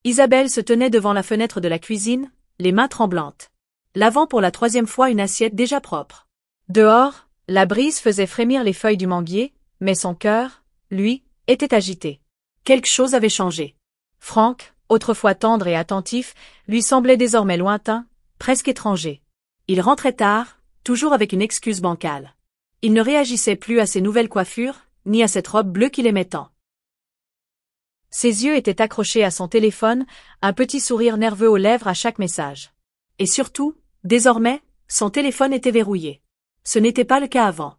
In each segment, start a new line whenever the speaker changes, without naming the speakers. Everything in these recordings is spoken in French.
Isabelle se tenait devant la fenêtre de la cuisine, les mains tremblantes. Lavant pour la 3e fois une assiette déjà propre. Dehors, la brise faisait frémir les feuilles du manguier, mais son cœur, lui, était agité. Quelque chose avait changé. Franck, autrefois tendre et attentif, lui semblait désormais lointain, presque étranger. Il rentrait tard, toujours avec une excuse bancale. Il ne réagissait plus à ses nouvelles coiffures, ni à cette robe bleue qu'il aimait tant. Ses yeux étaient accrochés à son téléphone, un petit sourire nerveux aux lèvres à chaque message. Et surtout, désormais, son téléphone était verrouillé. Ce n'était pas le cas avant.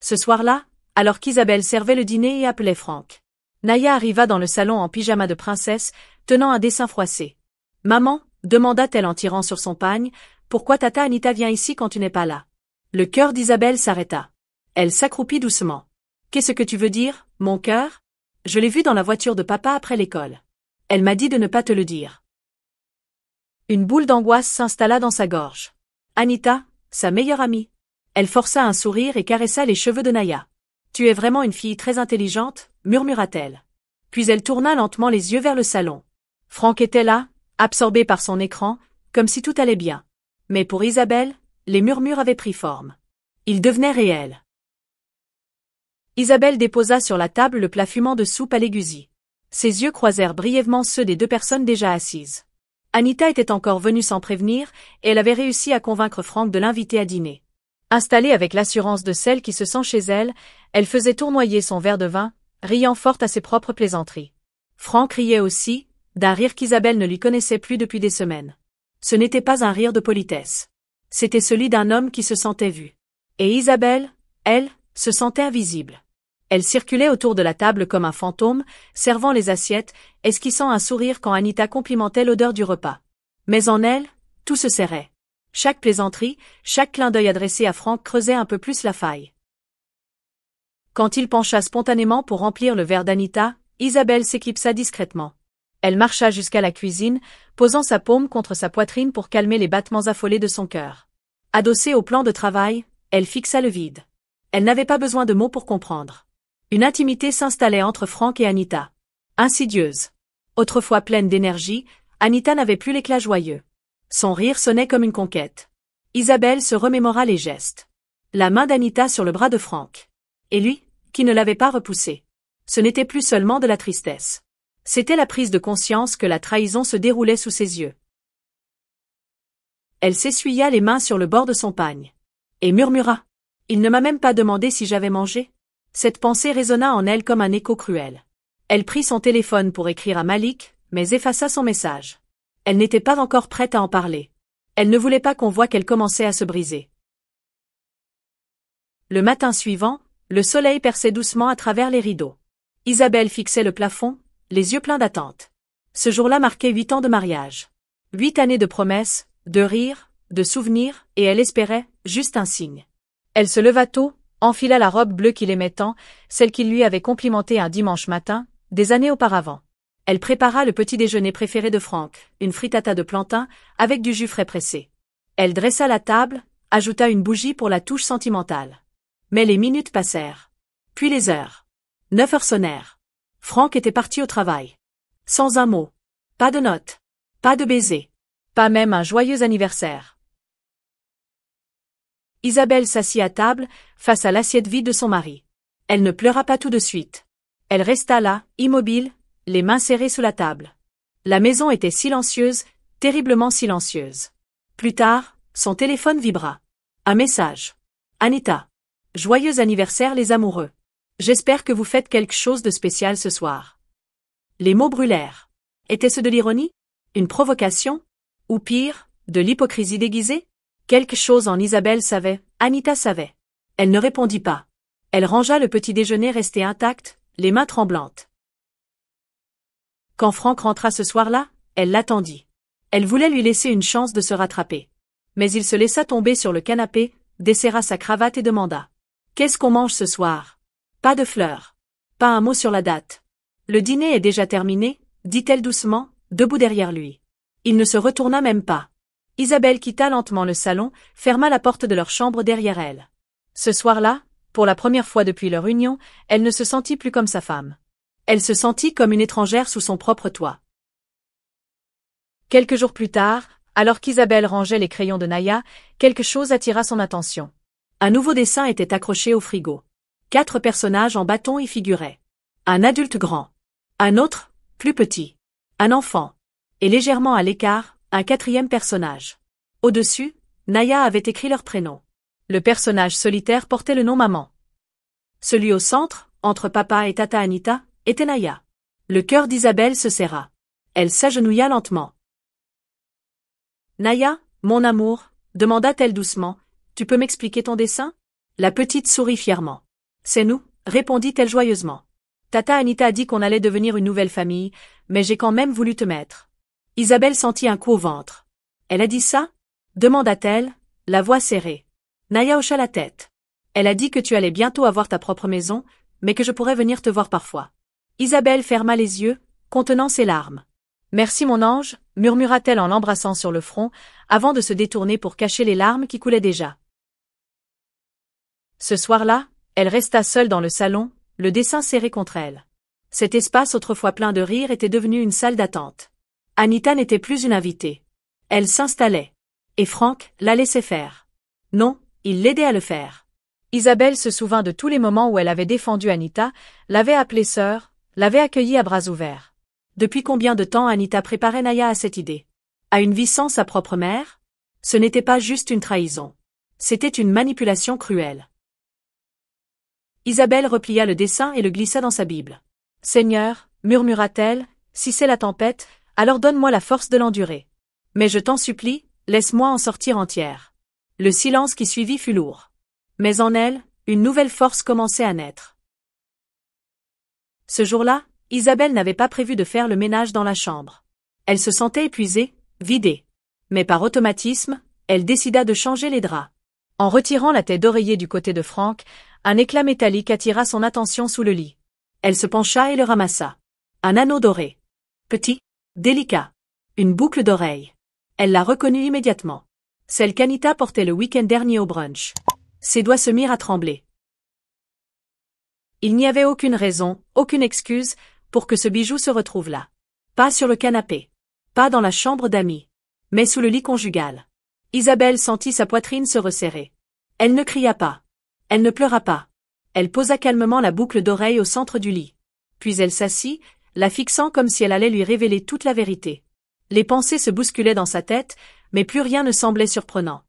Ce soir-là, alors qu'Isabelle servait le dîner et appelait Franck, Naya arriva dans le salon en pyjama de princesse, tenant un dessin froissé. « Maman » demanda-t-elle en tirant sur son pagne, « pourquoi tata Anita vient ici quand tu n'es pas là ?» Le cœur d'Isabelle s'arrêta. Elle s'accroupit doucement. « Qu'est-ce que tu veux dire, mon cœur ? Je l'ai vu dans la voiture de papa après l'école. Elle m'a dit de ne pas te le dire. » Une boule d'angoisse s'installa dans sa gorge. Anita, sa meilleure amie. Elle força un sourire et caressa les cheveux de Naya. « Tu es vraiment une fille très intelligente, » murmura-t-elle. Puis elle tourna lentement les yeux vers le salon. Franck était là, absorbé par son écran, comme si tout allait bien. Mais pour Isabelle, les murmures avaient pris forme. Ils devenaient réels. Isabelle déposa sur la table le plat fumant de soupe à l'égussie. Ses yeux croisèrent brièvement ceux des 2 personnes déjà assises. Anita était encore venue sans prévenir, et elle avait réussi à convaincre Franck de l'inviter à dîner. Installée avec l'assurance de celle qui se sent chez elle, elle faisait tournoyer son verre de vin, riant fort à ses propres plaisanteries. Franck riait aussi, d'un rire qu'Isabelle ne lui connaissait plus depuis des semaines. Ce n'était pas un rire de politesse. C'était celui d'un homme qui se sentait vu. Et Isabelle, elle, se sentait invisible. Elle circulait autour de la table comme un fantôme, servant les assiettes, esquissant un sourire quand Anita complimentait l'odeur du repas. Mais en elle, tout se serrait. Chaque plaisanterie, chaque clin d'œil adressé à Franck creusait un peu plus la faille. Quand il pencha spontanément pour remplir le verre d'Anita, Isabelle s'éclipsa discrètement. Elle marcha jusqu'à la cuisine, posant sa paume contre sa poitrine pour calmer les battements affolés de son cœur. Adossée au plan de travail, elle fixa le vide. Elle n'avait pas besoin de mots pour comprendre. Une intimité s'installait entre Franck et Anita. Insidieuse. Autrefois pleine d'énergie, Anita n'avait plus l'éclat joyeux. Son rire sonnait comme une conquête. Isabelle se remémora les gestes. La main d'Anita sur le bras de Franck. Et lui, qui ne l'avait pas repoussé. Ce n'était plus seulement de la tristesse. C'était la prise de conscience que la trahison se déroulait sous ses yeux. Elle s'essuya les mains sur le bord de son pagne. Et murmura. « Il ne m'a même pas demandé si j'avais mangé ?» Cette pensée résonna en elle comme un écho cruel. Elle prit son téléphone pour écrire à Malik, mais effaça son message. Elle n'était pas encore prête à en parler. Elle ne voulait pas qu'on voie qu'elle commençait à se briser. Le matin suivant, le soleil perçait doucement à travers les rideaux. Isabelle fixait le plafond, les yeux pleins d'attente. Ce jour-là marquait 8 ans de mariage. 8 années de promesses, de rires, de souvenirs, et elle espérait, juste un signe. Elle se leva tôt, enfila la robe bleue qu'il aimait tant, celle qu'il lui avait complimentée un dimanche matin, des années auparavant. Elle prépara le petit déjeuner préféré de Franck, une frittata de plantain, avec du jus frais pressé. Elle dressa la table, ajouta une bougie pour la touche sentimentale. Mais les minutes passèrent. Puis les heures. 9 heures sonnèrent. Franck était parti au travail. Sans un mot. Pas de note. Pas de baiser. Pas même un joyeux anniversaire. Isabelle s'assit à table, face à l'assiette vide de son mari. Elle ne pleura pas tout de suite. Elle resta là, immobile, les mains serrées sous la table. La maison était silencieuse, terriblement silencieuse. Plus tard, son téléphone vibra. Un message. Anita. Joyeux anniversaire les amoureux. J'espère que vous faites quelque chose de spécial ce soir. Les mots brûlèrent. Était-ce de l'ironie? Une provocation? Ou pire, de l'hypocrisie déguisée? Quelque chose en Isabelle savait, Anita savait. Elle ne répondit pas. Elle rangea le petit déjeuner resté intact, les mains tremblantes. Quand Franck rentra ce soir-là, elle l'attendit. Elle voulait lui laisser une chance de se rattraper. Mais il se laissa tomber sur le canapé, desserra sa cravate et demanda. « Qu'est-ce qu'on mange ce soir ?» Pas de fleurs. Pas un mot sur la date. Le dîner est déjà terminé, dit-elle doucement, debout derrière lui. Il ne se retourna même pas. Isabelle quitta lentement le salon, ferma la porte de leur chambre derrière elle. Ce soir-là, pour la première fois depuis leur union, elle ne se sentit plus comme sa femme. Elle se sentit comme une étrangère sous son propre toit. Quelques jours plus tard, alors qu'Isabelle rangeait les crayons de Naya, quelque chose attira son attention. Un nouveau dessin était accroché au frigo. 4 personnages en bâton y figuraient. Un adulte grand. Un autre, plus petit. Un enfant. Et légèrement à l'écart, un 4e personnage. Au-dessus, Naya avait écrit leur prénom. Le personnage solitaire portait le nom Maman. Celui au centre, entre papa et tata Anita, était Naya. Le cœur d'Isabelle se serra. Elle s'agenouilla lentement. Naya, mon amour, demanda-t-elle doucement, tu peux m'expliquer ton dessin? La petite sourit fièrement. C'est nous, répondit-elle joyeusement. Tata Anita a dit qu'on allait devenir une nouvelle famille, mais j'ai quand même voulu te mettre. Isabelle sentit un coup au ventre. Elle a dit ça? Demanda-t-elle, la voix serrée. Naya hocha la tête. Elle a dit que tu allais bientôt avoir ta propre maison, mais que je pourrais venir te voir parfois. Isabelle ferma les yeux, contenant ses larmes. Merci mon ange, murmura-t-elle en l'embrassant sur le front, avant de se détourner pour cacher les larmes qui coulaient déjà. Ce soir-là, elle resta seule dans le salon, le dessin serré contre elle. Cet espace autrefois plein de rire était devenu une salle d'attente. Anita n'était plus une invitée. Elle s'installait. Et Franck la laissait faire. Non, il l'aidait à le faire. Isabelle se souvint de tous les moments où elle avait défendu Anita, l'avait appelée sœur, l'avait accueillie à bras ouverts. Depuis combien de temps Anita préparait Naya à cette idée? À une vie sans sa propre mère? Ce n'était pas juste une trahison. C'était une manipulation cruelle. Isabelle replia le dessin et le glissa dans sa Bible. « Seigneur, murmura-t-elle, si c'est la tempête, alors donne-moi la force de l'endurer. Mais je t'en supplie, laisse-moi en sortir entière. » Le silence qui suivit fut lourd. Mais en elle, une nouvelle force commençait à naître. Ce jour-là, Isabelle n'avait pas prévu de faire le ménage dans la chambre. Elle se sentait épuisée, vidée. Mais par automatisme, elle décida de changer les draps. En retirant la tête d'oreiller du côté de Franck, un éclat métallique attira son attention sous le lit. Elle se pencha et le ramassa. Un anneau doré. Petit, délicat. Une boucle d'oreille. Elle la reconnut immédiatement. Celle qu'Anita portait le week-end dernier au brunch. Ses doigts se mirent à trembler. Il n'y avait aucune raison, aucune excuse, pour que ce bijou se retrouve là. Pas sur le canapé. Pas dans la chambre d'amis. Mais sous le lit conjugal. Isabelle sentit sa poitrine se resserrer. Elle ne cria pas. Elle ne pleura pas. Elle posa calmement la boucle d'oreille au centre du lit. Puis elle s'assit, la fixant comme si elle allait lui révéler toute la vérité. Les pensées se bousculaient dans sa tête, mais plus rien ne semblait surprenant.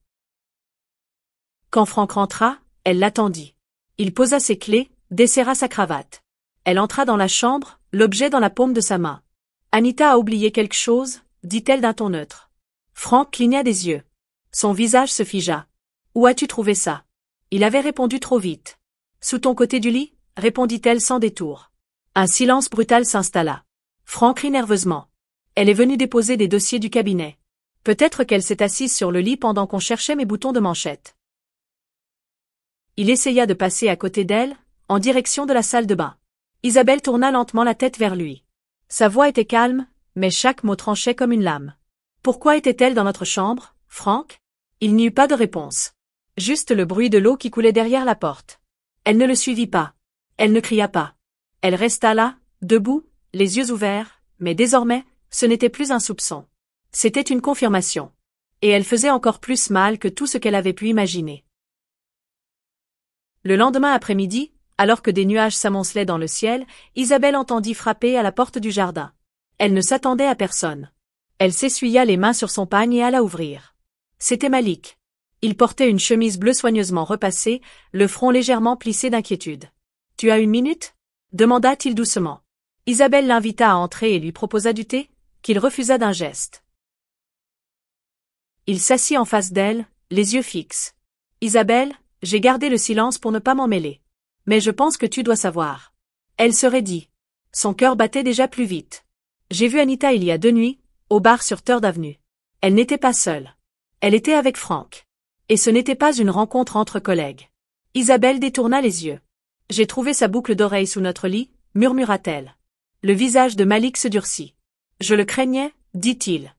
Quand Franck rentra, elle l'attendit. Il posa ses clés, desserra sa cravate. Elle entra dans la chambre, l'objet dans la paume de sa main. « Anita a oublié quelque chose ?» dit-elle d'un ton neutre. Franck cligna des yeux. Son visage se figea. « Où as-tu trouvé ça ?» Il avait répondu trop vite. « Sous ton côté du lit ?» répondit-elle sans détour. Un silence brutal s'installa. Franck rit nerveusement. Elle est venue déposer des dossiers du cabinet. Peut-être qu'elle s'est assise sur le lit pendant qu'on cherchait mes boutons de manchette. Il essaya de passer à côté d'elle, en direction de la salle de bain. Isabelle tourna lentement la tête vers lui. Sa voix était calme, mais chaque mot tranchait comme une lame. Pourquoi était-elle dans notre chambre, Franck? Il n'y eut pas de réponse. Juste le bruit de l'eau qui coulait derrière la porte. Elle ne le suivit pas. Elle ne cria pas. Elle resta là, debout, les yeux ouverts, mais désormais, ce n'était plus un soupçon. C'était une confirmation. Et elle faisait encore plus mal que tout ce qu'elle avait pu imaginer. Le lendemain après-midi, alors que des nuages s'amoncelaient dans le ciel, Isabelle entendit frapper à la porte du jardin. Elle ne s'attendait à personne. Elle s'essuya les mains sur son pagne et alla ouvrir. C'était Malik. Il portait une chemise bleue soigneusement repassée, le front légèrement plissé d'inquiétude. « Tu as une minute ?» demanda-t-il doucement. Isabelle l'invita à entrer et lui proposa du thé, qu'il refusa d'un geste. Il s'assit en face d'elle, les yeux fixes. « Isabelle, j'ai gardé le silence pour ne pas m'en mêler. Mais je pense que tu dois savoir. » Elle se raidit. Son cœur battait déjà plus vite. « J'ai vu Anita il y a 2 nuits, au bar sur Third Avenue. Elle n'était pas seule. Elle était avec Franck. Et ce n'était pas une rencontre entre collègues. » Isabelle détourna les yeux. « J'ai trouvé sa boucle d'oreille sous notre lit, » murmura-t-elle. Le visage de Malik se durcit. « Je le craignais, » dit-il.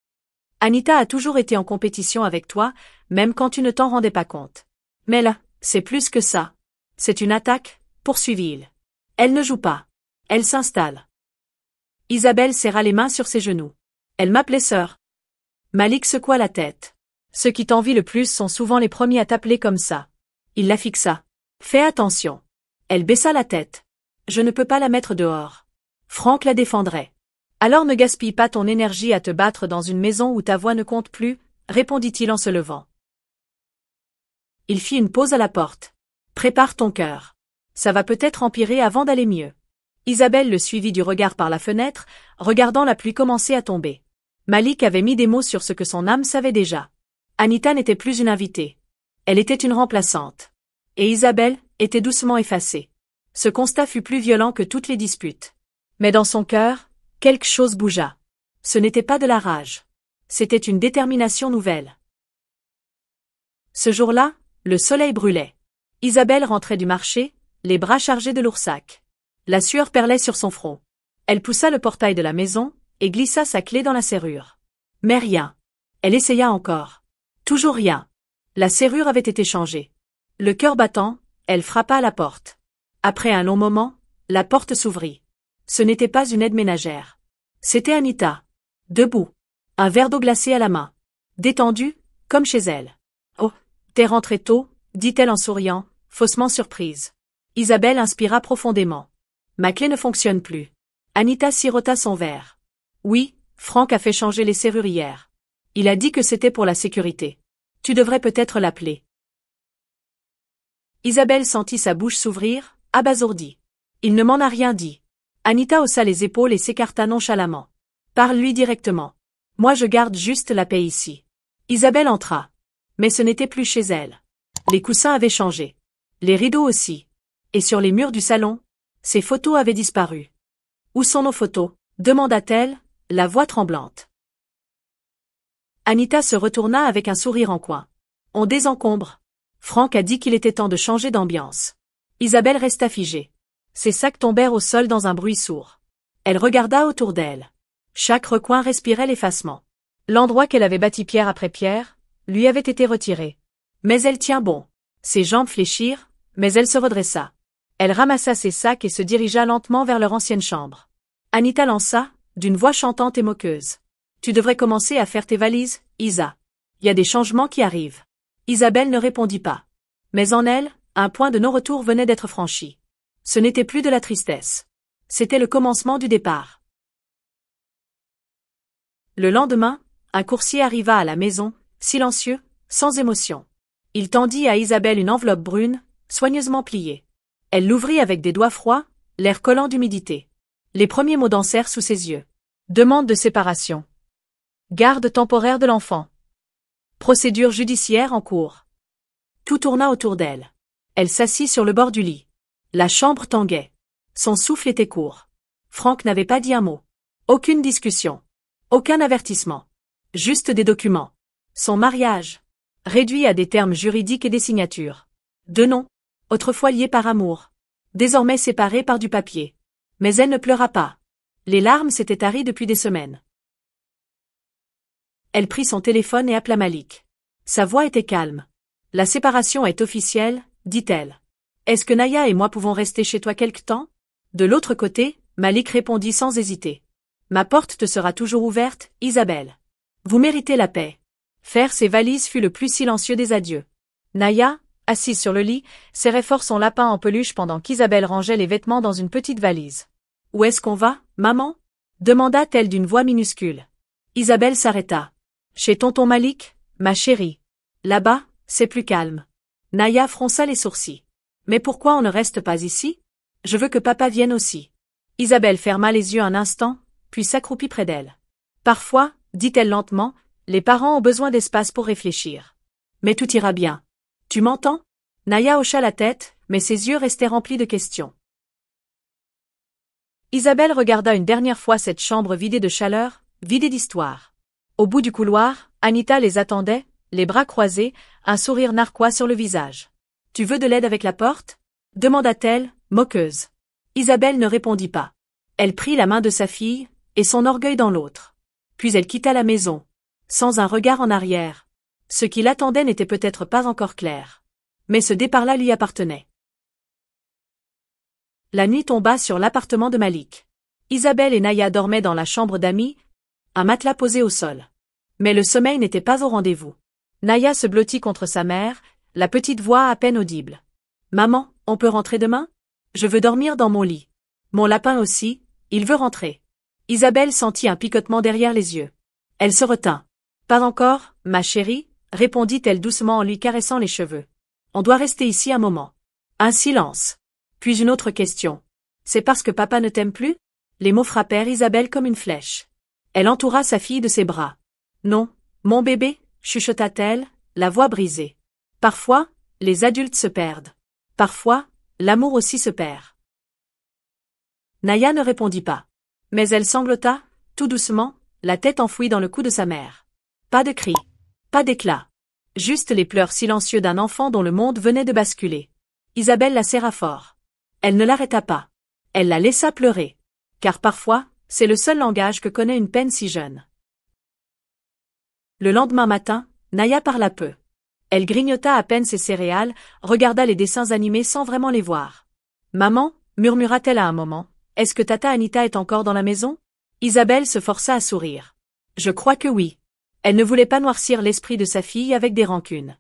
« Anita a toujours été en compétition avec toi, même quand tu ne t'en rendais pas compte. Mais là, c'est plus que ça. C'est une attaque, poursuivit-il. Elle ne joue pas. Elle s'installe. Isabelle serra les mains sur ses genoux. Elle m'appelait sœur. Malik secoua la tête. Ceux qui t'envient le plus sont souvent les premiers à t'appeler comme ça. Il la fixa. Fais attention. Elle baissa la tête. Je ne peux pas la mettre dehors. Franck la défendrait. Alors ne gaspille pas ton énergie à te battre dans une maison où ta voix ne compte plus, répondit-il en se levant. Il fit une pause à la porte. Prépare ton cœur. Ça va peut-être empirer avant d'aller mieux. Isabelle le suivit du regard par la fenêtre, regardant la pluie commencer à tomber. Malik avait mis des mots sur ce que son âme savait déjà. Anita n'était plus une invitée. Elle était une remplaçante. Et Isabelle était doucement effacée. Ce constat fut plus violent que toutes les disputes. Mais dans son cœur, quelque chose bougea. Ce n'était pas de la rage. C'était une détermination nouvelle. Ce jour-là, le soleil brûlait. Isabelle rentrait du marché, les bras chargés de lourds sacs. La sueur perlait sur son front. Elle poussa le portail de la maison et glissa sa clé dans la serrure. Mais rien. Elle essaya encore. Toujours rien. La serrure avait été changée. Le cœur battant, elle frappa à la porte. Après un long moment, la porte s'ouvrit. Ce n'était pas une aide ménagère. C'était Anita. Debout. Un verre d'eau glacée à la main. Détendue, comme chez elle. Oh, t'es rentrée tôt, dit-elle en souriant, faussement surprise. Isabelle inspira profondément. Ma clé ne fonctionne plus. Anita sirota son verre. Oui, Franck a fait changer les serrures hier. Il a dit que c'était pour la sécurité. Tu devrais peut-être l'appeler. Isabelle sentit sa bouche s'ouvrir, abasourdie. Il ne m'en a rien dit. Anita haussa les épaules et s'écarta nonchalamment. Parle-lui directement. Moi je garde juste la paix ici. Isabelle entra. Mais ce n'était plus chez elle. Les coussins avaient changé. Les rideaux aussi. Et sur les murs du salon, ses photos avaient disparu. Où sont nos photos? Demanda-t-elle, la voix tremblante. Anita se retourna avec un sourire en coin. On désencombre. Franck a dit qu'il était temps de changer d'ambiance. Isabelle resta figée. Ses sacs tombèrent au sol dans un bruit sourd. Elle regarda autour d'elle. Chaque recoin respirait l'effacement. L'endroit qu'elle avait bâti pierre après pierre, lui avait été retiré. Mais elle tient bon. Ses jambes fléchirent, mais elle se redressa. Elle ramassa ses sacs et se dirigea lentement vers leur ancienne chambre. Anita lança, d'une voix chantante et moqueuse. Tu devrais commencer à faire tes valises, Isa. Il y a des changements qui arrivent. Isabelle ne répondit pas. Mais en elle, un point de non-retour venait d'être franchi. Ce n'était plus de la tristesse. C'était le commencement du départ. Le lendemain, un coursier arriva à la maison, silencieux, sans émotion. Il tendit à Isabelle une enveloppe brune, soigneusement pliée. Elle l'ouvrit avec des doigts froids, l'air collant d'humidité. Les premiers mots dansèrent sous ses yeux. Demande de séparation. Garde temporaire de l'enfant. Procédure judiciaire en cours. Tout tourna autour d'elle. Elle s'assit sur le bord du lit. La chambre tanguait. Son souffle était court. Franck n'avait pas dit un mot. Aucune discussion. Aucun avertissement. Juste des documents. Son mariage. Réduit à des termes juridiques et des signatures. Deux noms. Autrefois liés par amour. Désormais séparés par du papier. Mais elle ne pleura pas. Les larmes s'étaient taries depuis des semaines. Elle prit son téléphone et appela Malik. Sa voix était calme. La séparation est officielle, dit-elle. Est-ce que Naya et moi pouvons rester chez toi quelque temps? De l'autre côté, Malik répondit sans hésiter. Ma porte te sera toujours ouverte, Isabelle. Vous méritez la paix. Faire ses valises fut le plus silencieux des adieux. Naya, assise sur le lit, serrait fort son lapin en peluche pendant qu'Isabelle rangeait les vêtements dans une petite valise. Où est-ce qu'on va, maman? Demanda-t-elle d'une voix minuscule. Isabelle s'arrêta. Chez tonton Malik, ma chérie. Là-bas, c'est plus calme. Naya fronça les sourcils. Mais pourquoi on ne reste pas ici? Je veux que papa vienne aussi. Isabelle ferma les yeux un instant, puis s'accroupit près d'elle. Parfois, dit-elle lentement, les parents ont besoin d'espace pour réfléchir. Mais tout ira bien. Tu m'entends? Naya hocha la tête, mais ses yeux restaient remplis de questions. Isabelle regarda une dernière fois cette chambre vidée de chaleur, vidée d'histoire. Au bout du couloir, Anita les attendait, les bras croisés, un sourire narquois sur le visage. « Tu veux de l'aide avec la porte ?» demanda-t-elle, moqueuse. Isabelle ne répondit pas. Elle prit la main de sa fille, et son orgueil dans l'autre. Puis elle quitta la maison, sans un regard en arrière. Ce qui l'attendait n'était peut-être pas encore clair. Mais ce départ-là lui appartenait. La nuit tomba sur l'appartement de Malik. Isabelle et Naya dormaient dans la chambre d'Ami, un matelas posé au sol. Mais le sommeil n'était pas au rendez-vous. Naya se blottit contre sa mère, la petite voix à peine audible. « Maman, on peut rentrer demain? Je veux dormir dans mon lit. Mon lapin aussi, il veut rentrer. » Isabelle sentit un picotement derrière les yeux. Elle se retint. « Pas encore, ma chérie, » répondit-elle doucement en lui caressant les cheveux. « On doit rester ici un moment. » Un silence. Puis une autre question. « C'est parce que papa ne t'aime plus ?» Les mots frappèrent Isabelle comme une flèche. Elle entoura sa fille de ses bras. « Non, mon bébé, » chuchota-t-elle, la voix brisée. Parfois, les adultes se perdent. Parfois, l'amour aussi se perd. Naya ne répondit pas. Mais elle sanglota, tout doucement, la tête enfouie dans le cou de sa mère. Pas de cris. Pas d'éclat. Juste les pleurs silencieux d'un enfant dont le monde venait de basculer. Isabelle la serra fort. Elle ne l'arrêta pas. Elle la laissa pleurer. Car parfois, c'est le seul langage que connaît une peine si jeune. Le lendemain matin, Naya parla peu. Elle grignota à peine ses céréales, regarda les dessins animés sans vraiment les voir. « Maman, » murmura-t-elle à un moment, « est-ce que Tata Anita est encore dans la maison ?» Isabelle se força à sourire. « Je crois que oui. » Elle ne voulait pas noircir l'esprit de sa fille avec des rancunes.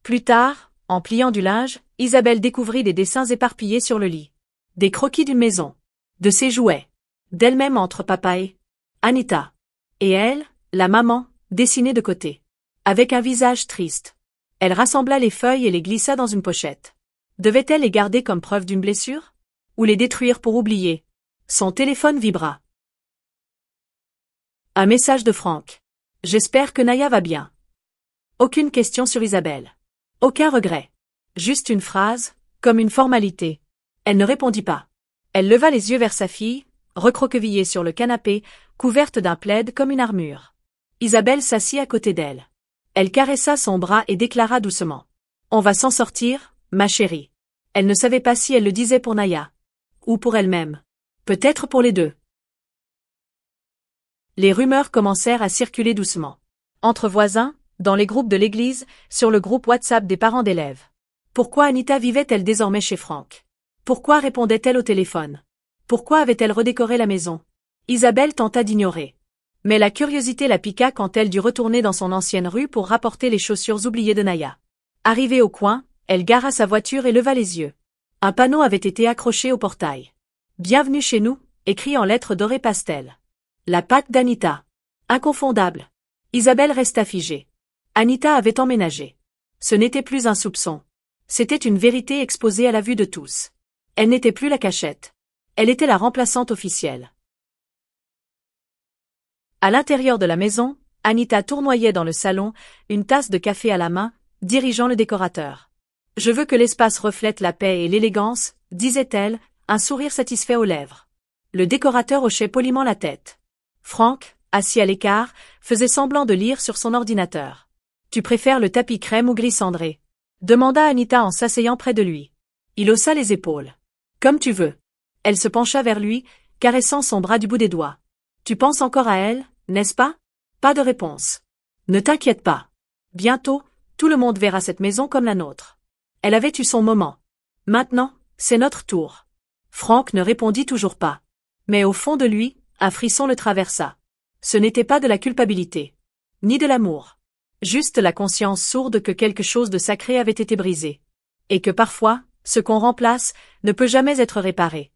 Plus tard, en pliant du linge, Isabelle découvrit des dessins éparpillés sur le lit. Des croquis d'une maison. De ses jouets. D'elle-même entre papa et Anita. Et elle, la maman, dessinée de côté. Avec un visage triste. Elle rassembla les feuilles et les glissa dans une pochette. Devait-elle les garder comme preuve d'une blessure? Ou les détruire pour oublier? Son téléphone vibra. Un message de Franck. J'espère que Naya va bien. Aucune question sur Isabelle. Aucun regret. Juste une phrase, comme une formalité. Elle ne répondit pas. Elle leva les yeux vers sa fille, recroquevillée sur le canapé, couverte d'un plaid comme une armure. Isabelle s'assit à côté d'elle. Elle caressa son bras et déclara doucement. « On va s'en sortir, ma chérie. » Elle ne savait pas si elle le disait pour Naya. Ou pour elle-même. Peut-être pour les deux. Les rumeurs commencèrent à circuler doucement. Entre voisins, dans les groupes de l'église, sur le groupe WhatsApp des parents d'élèves. Pourquoi Anita vivait-elle désormais chez Franck? Pourquoi répondait-elle au téléphone? Pourquoi avait-elle redécoré la maison? Isabelle tenta d'ignorer. Mais la curiosité la piqua quand elle dut retourner dans son ancienne rue pour rapporter les chaussures oubliées de Naya. Arrivée au coin, elle gara sa voiture et leva les yeux. Un panneau avait été accroché au portail. « Bienvenue chez nous », écrit en lettres dorées pastel. La patte d'Anita. Inconfondable. Isabelle resta figée. Anita avait emménagé. Ce n'était plus un soupçon. C'était une vérité exposée à la vue de tous. Elle n'était plus la cachette. Elle était la remplaçante officielle. À l'intérieur de la maison, Anita tournoyait dans le salon, une tasse de café à la main, dirigeant le décorateur. « Je veux que l'espace reflète la paix et l'élégance », disait-elle, un sourire satisfait aux lèvres. Le décorateur hochait poliment la tête. Franck, assis à l'écart, faisait semblant de lire sur son ordinateur. « Tu préfères le tapis crème ou gris cendré ?» demanda Anita en s'asseyant près de lui. Il haussa les épaules. « Comme tu veux. » Elle se pencha vers lui, caressant son bras du bout des doigts. « Tu penses encore à elle, n'est-ce pas ?» Pas de réponse. « Ne t'inquiète pas. Bientôt, tout le monde verra cette maison comme la nôtre. » Elle avait eu son moment. Maintenant, c'est notre tour. Franck ne répondit toujours pas. Mais au fond de lui, un frisson le traversa. Ce n'était pas de la culpabilité. Ni de l'amour. Juste la conscience sourde que quelque chose de sacré avait été brisé. Et que parfois, ce qu'on remplace, ne peut jamais être réparé.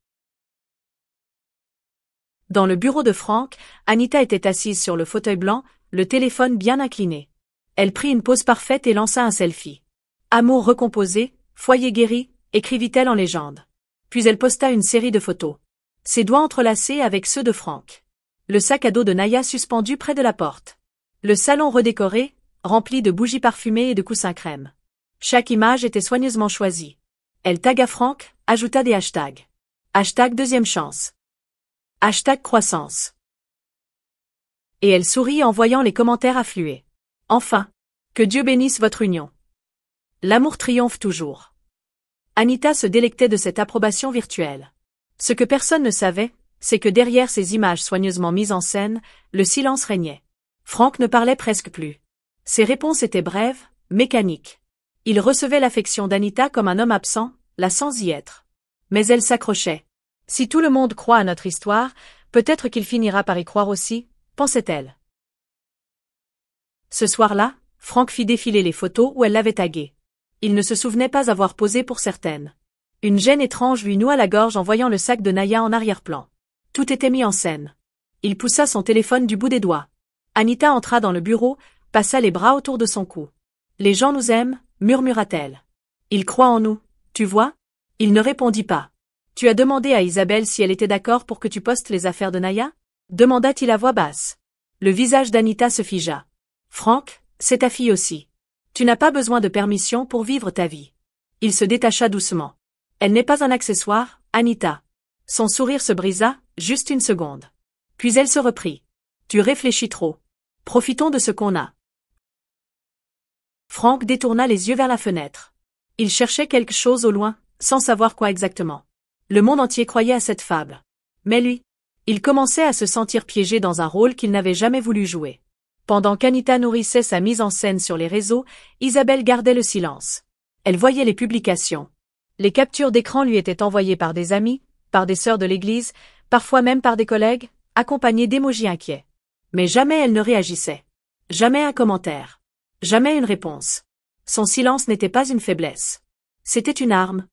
Dans le bureau de Franck, Anita était assise sur le fauteuil blanc, le téléphone bien incliné. Elle prit une pose parfaite et lança un selfie. « Amour recomposé, foyer guéri », écrivit-elle en légende. Puis elle posta une série de photos. Ses doigts entrelacés avec ceux de Franck. Le sac à dos de Naya suspendu près de la porte. Le salon redécoré, rempli de bougies parfumées et de coussins crème. Chaque image était soigneusement choisie. Elle tagua Franck, ajouta des hashtags. Hashtag deuxième chance. Hashtag croissance. Et elle sourit en voyant les commentaires affluer. Enfin, que Dieu bénisse votre union. L'amour triomphe toujours. Anita se délectait de cette approbation virtuelle. Ce que personne ne savait, c'est que derrière ces images soigneusement mises en scène, le silence régnait. Franck ne parlait presque plus. Ses réponses étaient brèves, mécaniques. Il recevait l'affection d'Anita comme un homme absent, là sans y être. Mais elle s'accrochait. Si tout le monde croit à notre histoire, peut-être qu'il finira par y croire aussi, pensait-elle. Ce soir-là, Franck fit défiler les photos où elle l'avait tagué. Il ne se souvenait pas avoir posé pour certaines. Une gêne étrange lui noua la gorge en voyant le sac de Naya en arrière-plan. Tout était mis en scène. Il poussa son téléphone du bout des doigts. Anita entra dans le bureau, passa les bras autour de son cou. « Les gens nous aiment », murmura-t-elle. « Ils croient en nous, tu vois ?» Il ne répondit pas. « Tu as demandé à Isabelle si elle était d'accord pour que tu postes les affaires de Naya ?» demanda-t-il à voix basse. Le visage d'Anita se figea. « Franck, c'est ta fille aussi. Tu n'as pas besoin de permission pour vivre ta vie. » Il se détacha doucement. « Elle n'est pas un accessoire, Anita. » Son sourire se brisa, juste une seconde. Puis elle se reprit. « Tu réfléchis trop. Profitons de ce qu'on a. » Franck détourna les yeux vers la fenêtre. Il cherchait quelque chose au loin, sans savoir quoi exactement. Le monde entier croyait à cette fable. Mais lui, il commençait à se sentir piégé dans un rôle qu'il n'avait jamais voulu jouer. Pendant qu'Anita nourrissait sa mise en scène sur les réseaux, Isabelle gardait le silence. Elle voyait les publications. Les captures d'écran lui étaient envoyées par des amis, par des sœurs de l'église, parfois même par des collègues, accompagnées d'émojis inquiets. Mais jamais elle ne réagissait. Jamais un commentaire. Jamais une réponse. Son silence n'était pas une faiblesse. C'était une arme.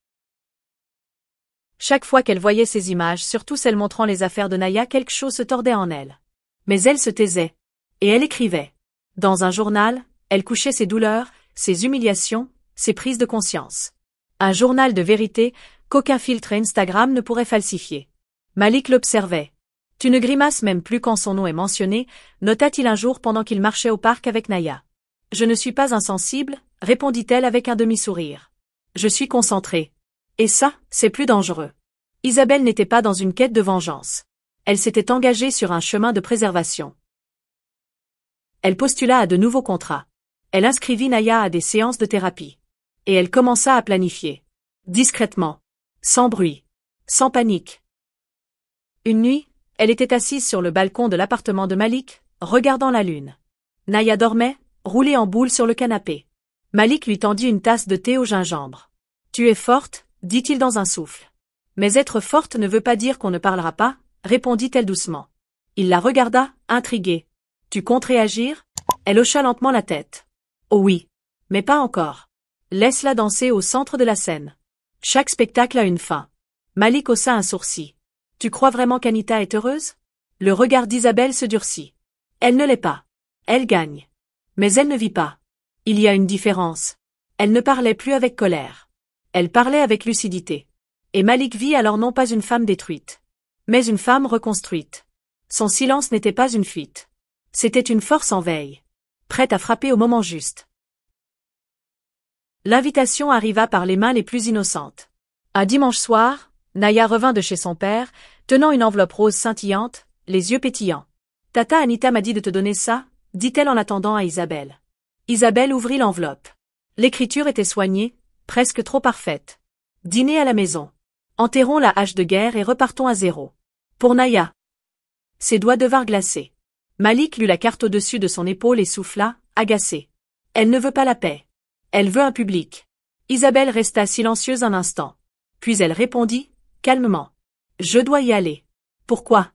Chaque fois qu'elle voyait ces images, surtout celles montrant les affaires de Naya, quelque chose se tordait en elle. Mais elle se taisait. Et elle écrivait. Dans un journal, elle couchait ses douleurs, ses humiliations, ses prises de conscience. Un journal de vérité qu'aucun filtre Instagram ne pourrait falsifier. Malik l'observait. « Tu ne grimaces même plus quand son nom est mentionné », nota-t-il un jour pendant qu'il marchait au parc avec Naya. « Je ne suis pas insensible », répondit-elle avec un demi-sourire. « Je suis concentrée. Et ça, c'est plus dangereux. » Isabelle n'était pas dans une quête de vengeance. Elle s'était engagée sur un chemin de préservation. Elle postula à de nouveaux contrats. Elle inscrivit Naya à des séances de thérapie. Et elle commença à planifier. Discrètement. Sans bruit. Sans panique. Une nuit, elle était assise sur le balcon de l'appartement de Malik, regardant la lune. Naya dormait, roulée en boule sur le canapé. Malik lui tendit une tasse de thé au gingembre. « Tu es forte », dit-il dans un souffle. « Mais être forte ne veut pas dire qu'on ne parlera pas », répondit-elle doucement. Il la regarda, intrigué. « Tu comptes réagir ?» Elle hocha lentement la tête. « Oh oui. Mais pas encore. Laisse-la danser au centre de la scène. Chaque spectacle a une fin. » Malik haussa un sourcil. « Tu crois vraiment qu'Anita est heureuse ?» Le regard d'Isabelle se durcit. Elle ne l'est pas. Elle gagne. Mais elle ne vit pas. Il y a une différence. Elle ne parlait plus avec colère. Elle parlait avec lucidité. Et Malik vit alors non pas une femme détruite, mais une femme reconstruite. Son silence n'était pas une fuite. C'était une force en veille, prête à frapper au moment juste. L'invitation arriva par les mains les plus innocentes. Un dimanche soir, Naya revint de chez son père, tenant une enveloppe rose scintillante, les yeux pétillants. « Tata Anita m'a dit de te donner ça », dit-elle en attendant à Isabelle. Isabelle ouvrit l'enveloppe. L'écriture était soignée, presque trop parfaite. « Dîner à la maison. Enterrons la hache de guerre et repartons à zéro. Pour Naya. » Ses doigts devinrent glacés. Malik lut la carte au-dessus de son épaule et souffla, agacé. « Elle ne veut pas la paix. Elle veut un public. » Isabelle resta silencieuse un instant. Puis elle répondit, calmement. « Je dois y aller. »« Pourquoi ?»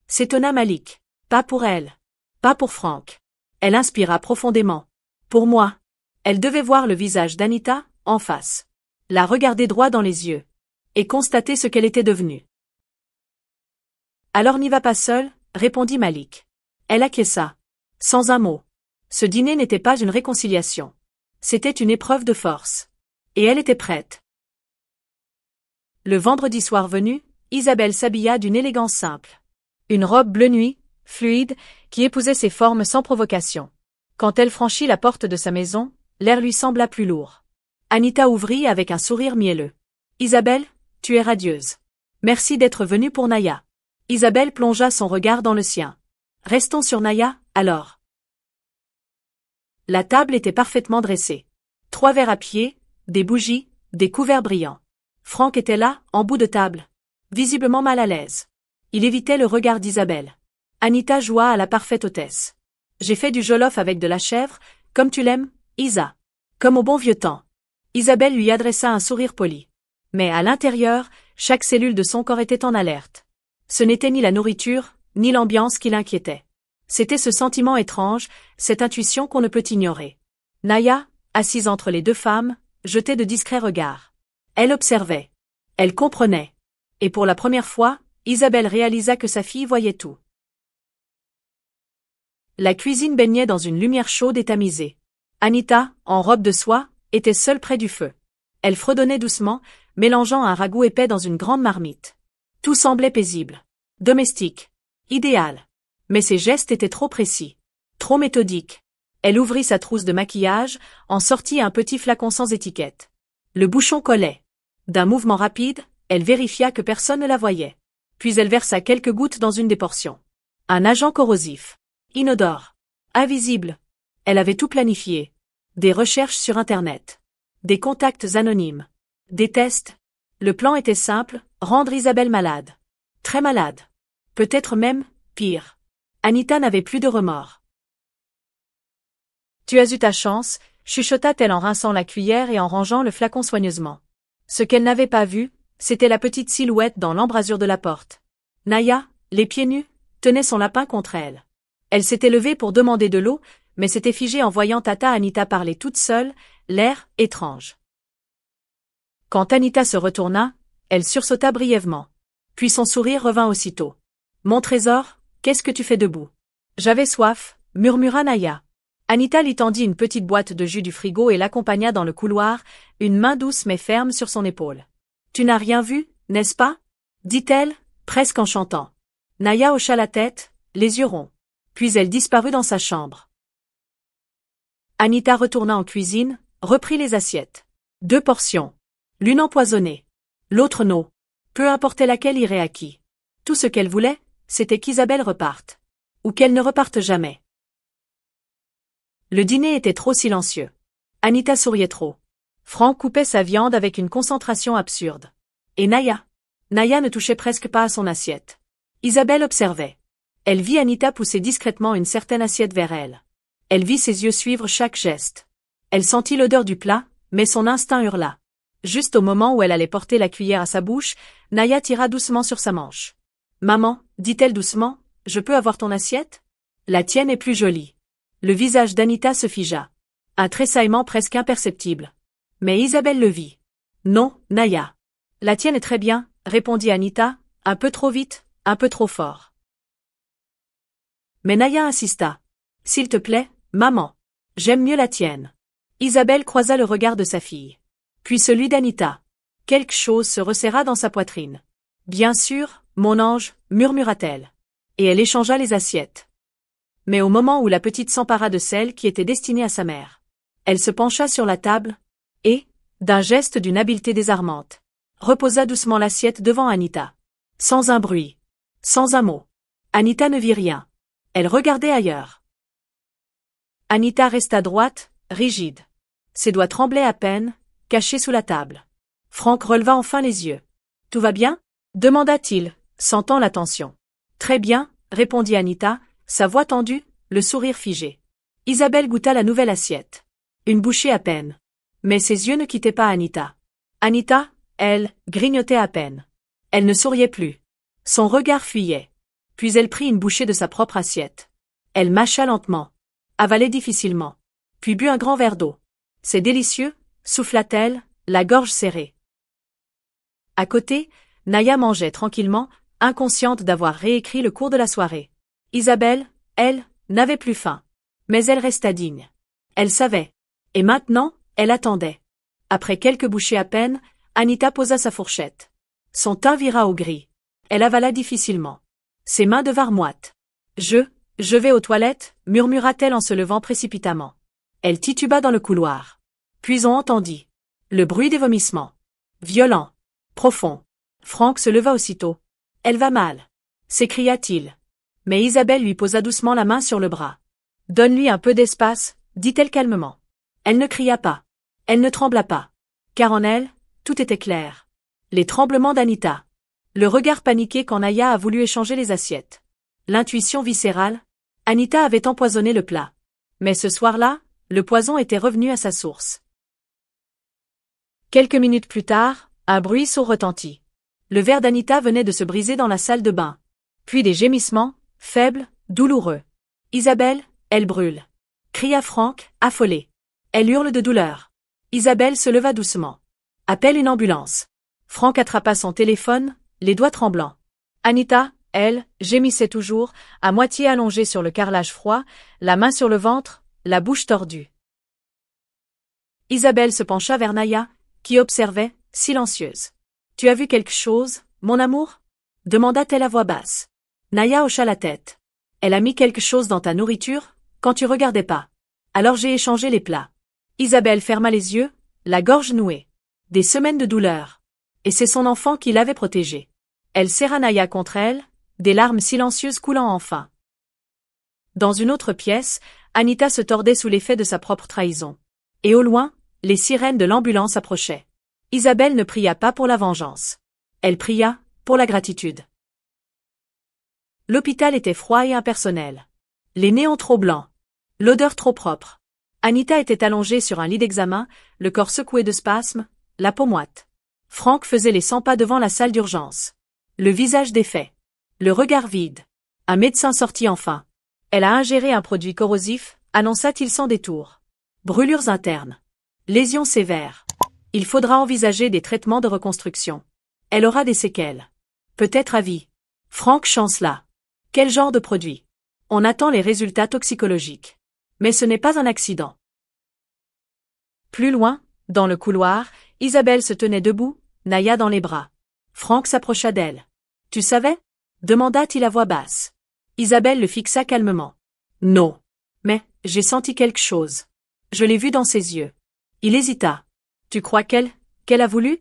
s'étonna Malik. « Pas pour elle. Pas pour Franck. » Elle inspira profondément. « Pour moi. » Elle devait voir le visage d'Anita, en face. La regarder droit dans les yeux. Et constater ce qu'elle était devenue. « Alors n'y va pas seule, » répondit Malik. Elle acquiesça. Sans un mot. Ce dîner n'était pas une réconciliation. C'était une épreuve de force. Et elle était prête. Le vendredi soir venu, Isabelle s'habilla d'une élégance simple. Une robe bleu nuit, fluide, qui épousait ses formes sans provocation. Quand elle franchit la porte de sa maison, l'air lui sembla plus lourd. Anita ouvrit avec un sourire mielleux. « Isabelle, tu es radieuse. Merci d'être venue pour Naya. » Isabelle plongea son regard dans le sien. « Restons sur Naya, alors. » La table était parfaitement dressée. 3 verres à pied, des bougies, des couverts brillants. Franck était là, en bout de table. Visiblement mal à l'aise. Il évitait le regard d'Isabelle. Anita joua à la parfaite hôtesse. « J'ai fait du jollof avec de la chèvre, comme tu l'aimes, Isa. Comme au bon vieux temps. » Isabelle lui adressa un sourire poli. Mais à l'intérieur, Chaque cellule de son corps était en alerte. Ce n'était ni la nourriture, ni l'ambiance qui l'inquiétait. C'était ce sentiment étrange, cette intuition qu'on ne peut ignorer. Naya, assise entre les deux femmes, jetait de discrets regards. Elle observait. Elle comprenait. Et pour la première fois, Isabelle réalisa que sa fille voyait tout. La cuisine baignait dans une lumière chaude et tamisée. Anita, en robe de soie, était seule près du feu. Elle fredonnait doucement, mélangeant un ragoût épais dans une grande marmite. Tout semblait paisible, domestique, idéal. Mais ses gestes étaient trop précis, trop méthodiques. Elle ouvrit sa trousse de maquillage, en sortit un petit flacon sans étiquette. Le bouchon collait. D'un mouvement rapide, elle vérifia que personne ne la voyait. Puis elle versa quelques gouttes dans une des portions. Un agent corrosif. Inodore. Invisible. Elle avait tout planifié. Des recherches sur Internet. Des contacts anonymes. Des tests. Le plan était simple, rendre Isabelle malade. Très malade. Peut-être même, pire. Anita n'avait plus de remords. Tu as eu ta chance, chuchota-t-elle en rinçant la cuillère et en rangeant le flacon soigneusement. Ce qu'elle n'avait pas vu, c'était la petite silhouette dans l'embrasure de la porte. Naya, les pieds nus, tenait son lapin contre elle. Elle s'était levée pour demander de l'eau, mais s'était figée en voyant Tata Anita parler toute seule, l'air étrange. Quand Anita se retourna, elle sursauta brièvement. Puis son sourire revint aussitôt. « Mon trésor, qu'est-ce que tu fais debout ?»« J'avais soif, » murmura Naya. Anita lui tendit une petite boîte de jus du frigo et l'accompagna dans le couloir, une main douce mais ferme sur son épaule. « Tu n'as rien vu, n'est-ce pas ?» dit-elle, presque en chantant. Naya hocha la tête, les yeux ronds. Puis elle disparut dans sa chambre. Anita retourna en cuisine, reprit les assiettes. 2 portions. L'une empoisonnée. L'autre non. Peu importait laquelle irait à qui. Tout ce qu'elle voulait, c'était qu'Isabelle reparte. Ou qu'elle ne reparte jamais. Le dîner était trop silencieux. Anita souriait trop. Franck coupait sa viande avec une concentration absurde. Et Naya ne touchait presque pas à son assiette. Isabelle observait. Elle vit Anita pousser discrètement une certaine assiette vers elle. Elle vit ses yeux suivre chaque geste. Elle sentit l'odeur du plat, mais son instinct hurla. Juste au moment où elle allait porter la cuillère à sa bouche, Naya tira doucement sur sa manche. « Maman, dit-elle doucement, je peux avoir ton assiette ? La tienne est plus jolie. » Le visage d'Anita se figea. Un tressaillement presque imperceptible. Mais Isabelle le vit. « Non, Naya. La tienne est très bien, » répondit Anita, un peu trop vite, un peu trop fort. Mais Naya insista. « S'il te plaît, maman. J'aime mieux la tienne. » Isabelle croisa le regard de sa fille. Puis celui d'Anita. Quelque chose se resserra dans sa poitrine. « Bien sûr, mon ange, » murmura-t-elle. Et elle échangea les assiettes. Mais au moment où la petite s'empara de celle qui était destinée à sa mère, elle se pencha sur la table, et, d'un geste d'une habileté désarmante, reposa doucement l'assiette devant Anita. Sans un bruit. Sans un mot. Anita ne vit rien. Elle regardait ailleurs. Anita resta droite, rigide. Ses doigts tremblaient à peine, cachés sous la table. Franck releva enfin les yeux. « Tout va bien ?» demanda-t-il, sentant la tension. « Très bien, » répondit Anita, sa voix tendue, le sourire figé. Isabelle goûta la nouvelle assiette. Une bouchée à peine. Mais ses yeux ne quittaient pas Anita. Anita, elle, grignotait à peine. Elle ne souriait plus. Son regard fuyait. Puis elle prit une bouchée de sa propre assiette. Elle mâcha lentement. Avalait difficilement. Puis but un grand verre d'eau. « C'est délicieux » souffla-t-elle, la gorge serrée. À côté, Naya mangeait tranquillement, inconsciente d'avoir réécrit le cours de la soirée. Isabelle, elle, n'avait plus faim. Mais elle resta digne. Elle savait. Et maintenant, elle attendait. Après quelques bouchées à peine, Anita posa sa fourchette. Son teint vira au gris. Elle avala difficilement. Ses mains devinrent moites. Je vais aux toilettes, murmura-t-elle en se levant précipitamment. Elle tituba dans le couloir. Puis on entendit le bruit des vomissements. Violent. Profond. Franck se leva aussitôt. « Elle va mal » s'écria-t-il. Mais Isabelle lui posa doucement la main sur le bras. « Donne-lui un peu d'espace » dit-elle calmement. Elle ne cria pas. Elle ne trembla pas. Car en elle, tout était clair. Les tremblements d'Anita. Le regard paniqué quand Naya a voulu échanger les assiettes. L'intuition viscérale. Anita avait empoisonné le plat. Mais ce soir-là, le poison était revenu à sa source. Quelques minutes plus tard, un bruit sourd retentit. Le verre d'Anita venait de se briser dans la salle de bain. Puis des gémissements, faibles, douloureux. « Isabelle, elle brûle !» cria Franck, affolé. Elle hurle de douleur. Isabelle se leva doucement. « Appelle une ambulance. » Franck attrapa son téléphone, les doigts tremblants. Anita, elle, gémissait toujours, à moitié allongée sur le carrelage froid, la main sur le ventre, la bouche tordue. Isabelle se pencha vers Naya, qui observait, silencieuse. « Tu as vu quelque chose, mon amour ?» demanda-t-elle à voix basse. Naya hocha la tête. « Elle a mis quelque chose dans ta nourriture, quand tu regardais pas. Alors j'ai échangé les plats. » Isabelle ferma les yeux, la gorge nouée. Des semaines de douleur. Et c'est son enfant qui l'avait protégée. Elle serra Naya contre elle, des larmes silencieuses coulant enfin. Dans une autre pièce, Anita se tordait sous l'effet de sa propre trahison. Et au loin, les sirènes de l'ambulance approchaient. Isabelle ne pria pas pour la vengeance. Elle pria pour la gratitude. L'hôpital était froid et impersonnel. Les néons trop blancs. L'odeur trop propre. Anita était allongée sur un lit d'examen, le corps secoué de spasmes, la peau moite. Franck faisait les 100 pas devant la salle d'urgence. Le visage défait. Le regard vide. Un médecin sortit enfin. Elle a ingéré un produit corrosif, annonça-t-il sans détour. Brûlures internes. Lésions sévères. Il faudra envisager des traitements de reconstruction. Elle aura des séquelles. Peut-être à vie. Franck chancela. Quel genre de produit? On attend les résultats toxicologiques. Mais ce n'est pas un accident. Plus loin, dans le couloir, Isabelle se tenait debout, Naya dans les bras. Franck s'approcha d'elle. « Tu savais ?» demanda-t-il à voix basse. Isabelle le fixa calmement. « Non. Mais, j'ai senti quelque chose. Je l'ai vu dans ses yeux. » Il hésita. « Tu crois qu'elle a voulu ?»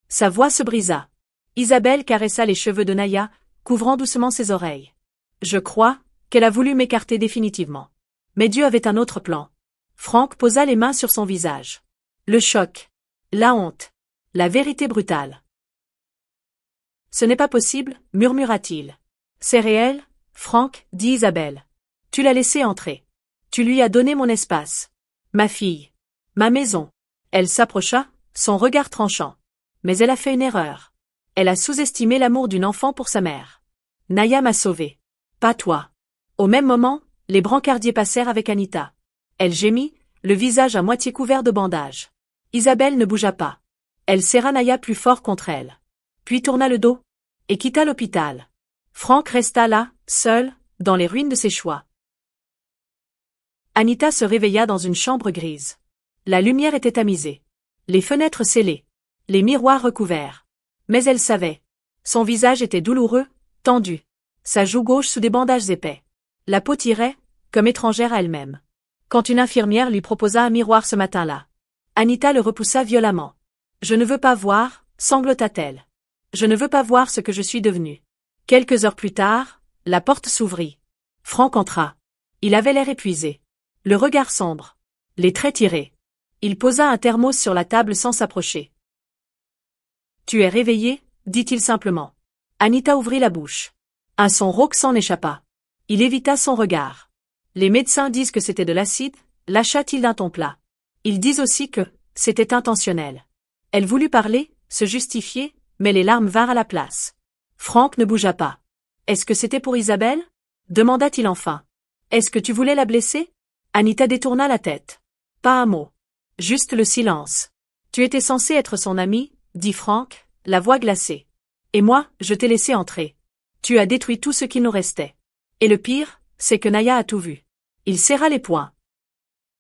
Sa voix se brisa. Isabelle caressa les cheveux de Naya, couvrant doucement ses oreilles. « Je crois qu'elle a voulu m'écarter définitivement. Mais Dieu avait un autre plan. » Franck posa les mains sur son visage. Le choc. La honte. La vérité brutale. « Ce n'est pas possible, murmura-t-il. « C'est réel, Franck, dit Isabelle. Tu l'as laissé entrer. Tu lui as donné mon espace. Ma fille. Ma maison. » Elle s'approcha, son regard tranchant. Mais elle a fait une erreur. Elle a sous-estimé l'amour d'une enfant pour sa mère. Naya m'a sauvée. Pas toi. Au même moment, les brancardiers passèrent avec Anita. Elle gémit, le visage à moitié couvert de bandages. Isabelle ne bougea pas. Elle serra Naya plus fort contre elle. Puis tourna le dos et quitta l'hôpital. Franck resta là, seul, dans les ruines de ses choix. Anita se réveilla dans une chambre grise. La lumière était tamisée. Les fenêtres scellées. Les miroirs recouverts. Mais elle savait. Son visage était douloureux, tendu. Sa joue gauche sous des bandages épais. La peau tirait, comme étrangère à elle-même. Quand une infirmière lui proposa un miroir ce matin-là, Anita le repoussa violemment. « Je ne veux pas voir, sanglota-t-elle. Je ne veux pas voir ce que je suis devenue. » Quelques heures plus tard, la porte s'ouvrit. Franck entra. Il avait l'air épuisé. Le regard sombre. Les traits tirés. Il posa un thermos sur la table sans s'approcher. « Tu es réveillée ?» dit-il simplement. Anita ouvrit la bouche. Un son rauque s'en échappa. Il évita son regard. « Les médecins disent que c'était de l'acide ?» lâcha-t-il d'un ton plat. Ils disent aussi que c'était intentionnel. Elle voulut parler, se justifier, mais les larmes vinrent à la place. Franck ne bougea pas. « Est-ce que c'était pour Isabelle ?» demanda-t-il enfin. « Est-ce que tu voulais la blesser ?» Anita détourna la tête. Pas un mot. Juste le silence. « Tu étais censé être son ami, » dit Franck, la voix glacée. « Et moi, je t'ai laissé entrer. Tu as détruit tout ce qui nous restait. Et le pire, c'est que Naya a tout vu. » Il serra les poings.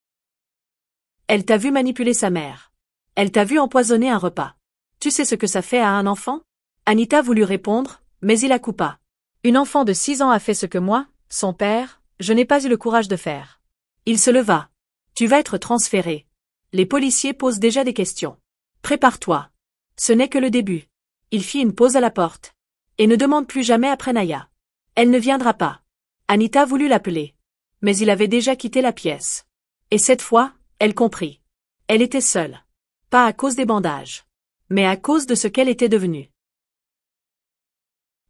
« Elle t'a vu manipuler sa mère. Elle t'a vu empoisonner un repas. Tu sais ce que ça fait à un enfant ?» Anita voulut répondre, mais il la coupa. « Une enfant de 6 ans a fait ce que moi, son père, je n'ai pas eu le courage de faire. » Il se leva. « Tu vas être transféré. Les policiers posent déjà des questions. Prépare-toi. Ce n'est que le début. » Il fit une pause à la porte. « Et ne demande plus jamais après Naya. Elle ne viendra pas. » Anita voulut l'appeler. Mais il avait déjà quitté la pièce. Et cette fois, elle comprit. Elle était seule. Pas à cause des bandages. Mais à cause de ce qu'elle était devenue.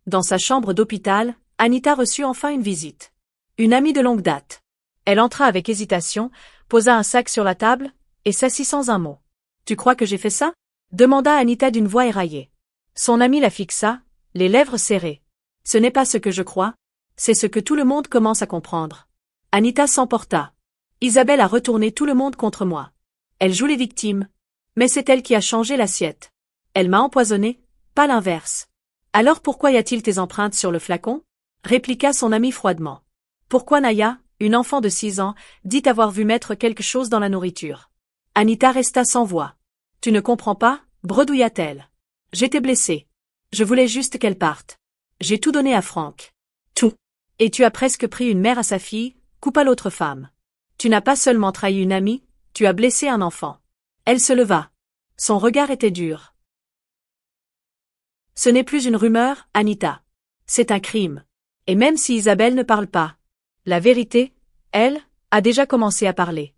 Dans sa chambre d'hôpital, Anita reçut enfin une visite. Une amie de longue date. Elle entra avec hésitation, posa un sac sur la table, et s'assit sans un mot. « Tu crois que j'ai fait ça ?» demanda Anita d'une voix éraillée. Son ami la fixa, les lèvres serrées. Ce n'est pas ce que je crois, c'est ce que tout le monde commence à comprendre. Anita s'emporta. Isabelle a retourné tout le monde contre moi. Elle joue les victimes. Mais c'est elle qui a changé l'assiette. Elle m'a empoisonné, pas l'inverse. Alors pourquoi y a-t-il tes empreintes sur le flacon? Répliqua son ami froidement. Pourquoi Naya, une enfant de 6 ans, dit avoir vu mettre quelque chose dans la nourriture? Anita resta sans voix. Tu ne comprends pas, bredouilla-t-elle. J'étais blessée. Je voulais juste qu'elle parte. J'ai tout donné à Franck. Tout. Et tu as presque pris une mère à sa fille, coupa l'autre femme. Tu n'as pas seulement trahi une amie, tu as blessé un enfant. Elle se leva. Son regard était dur. Ce n'est plus une rumeur, Anita. C'est un crime. Et même si Isabelle ne parle pas, la vérité, elle, a déjà commencé à parler.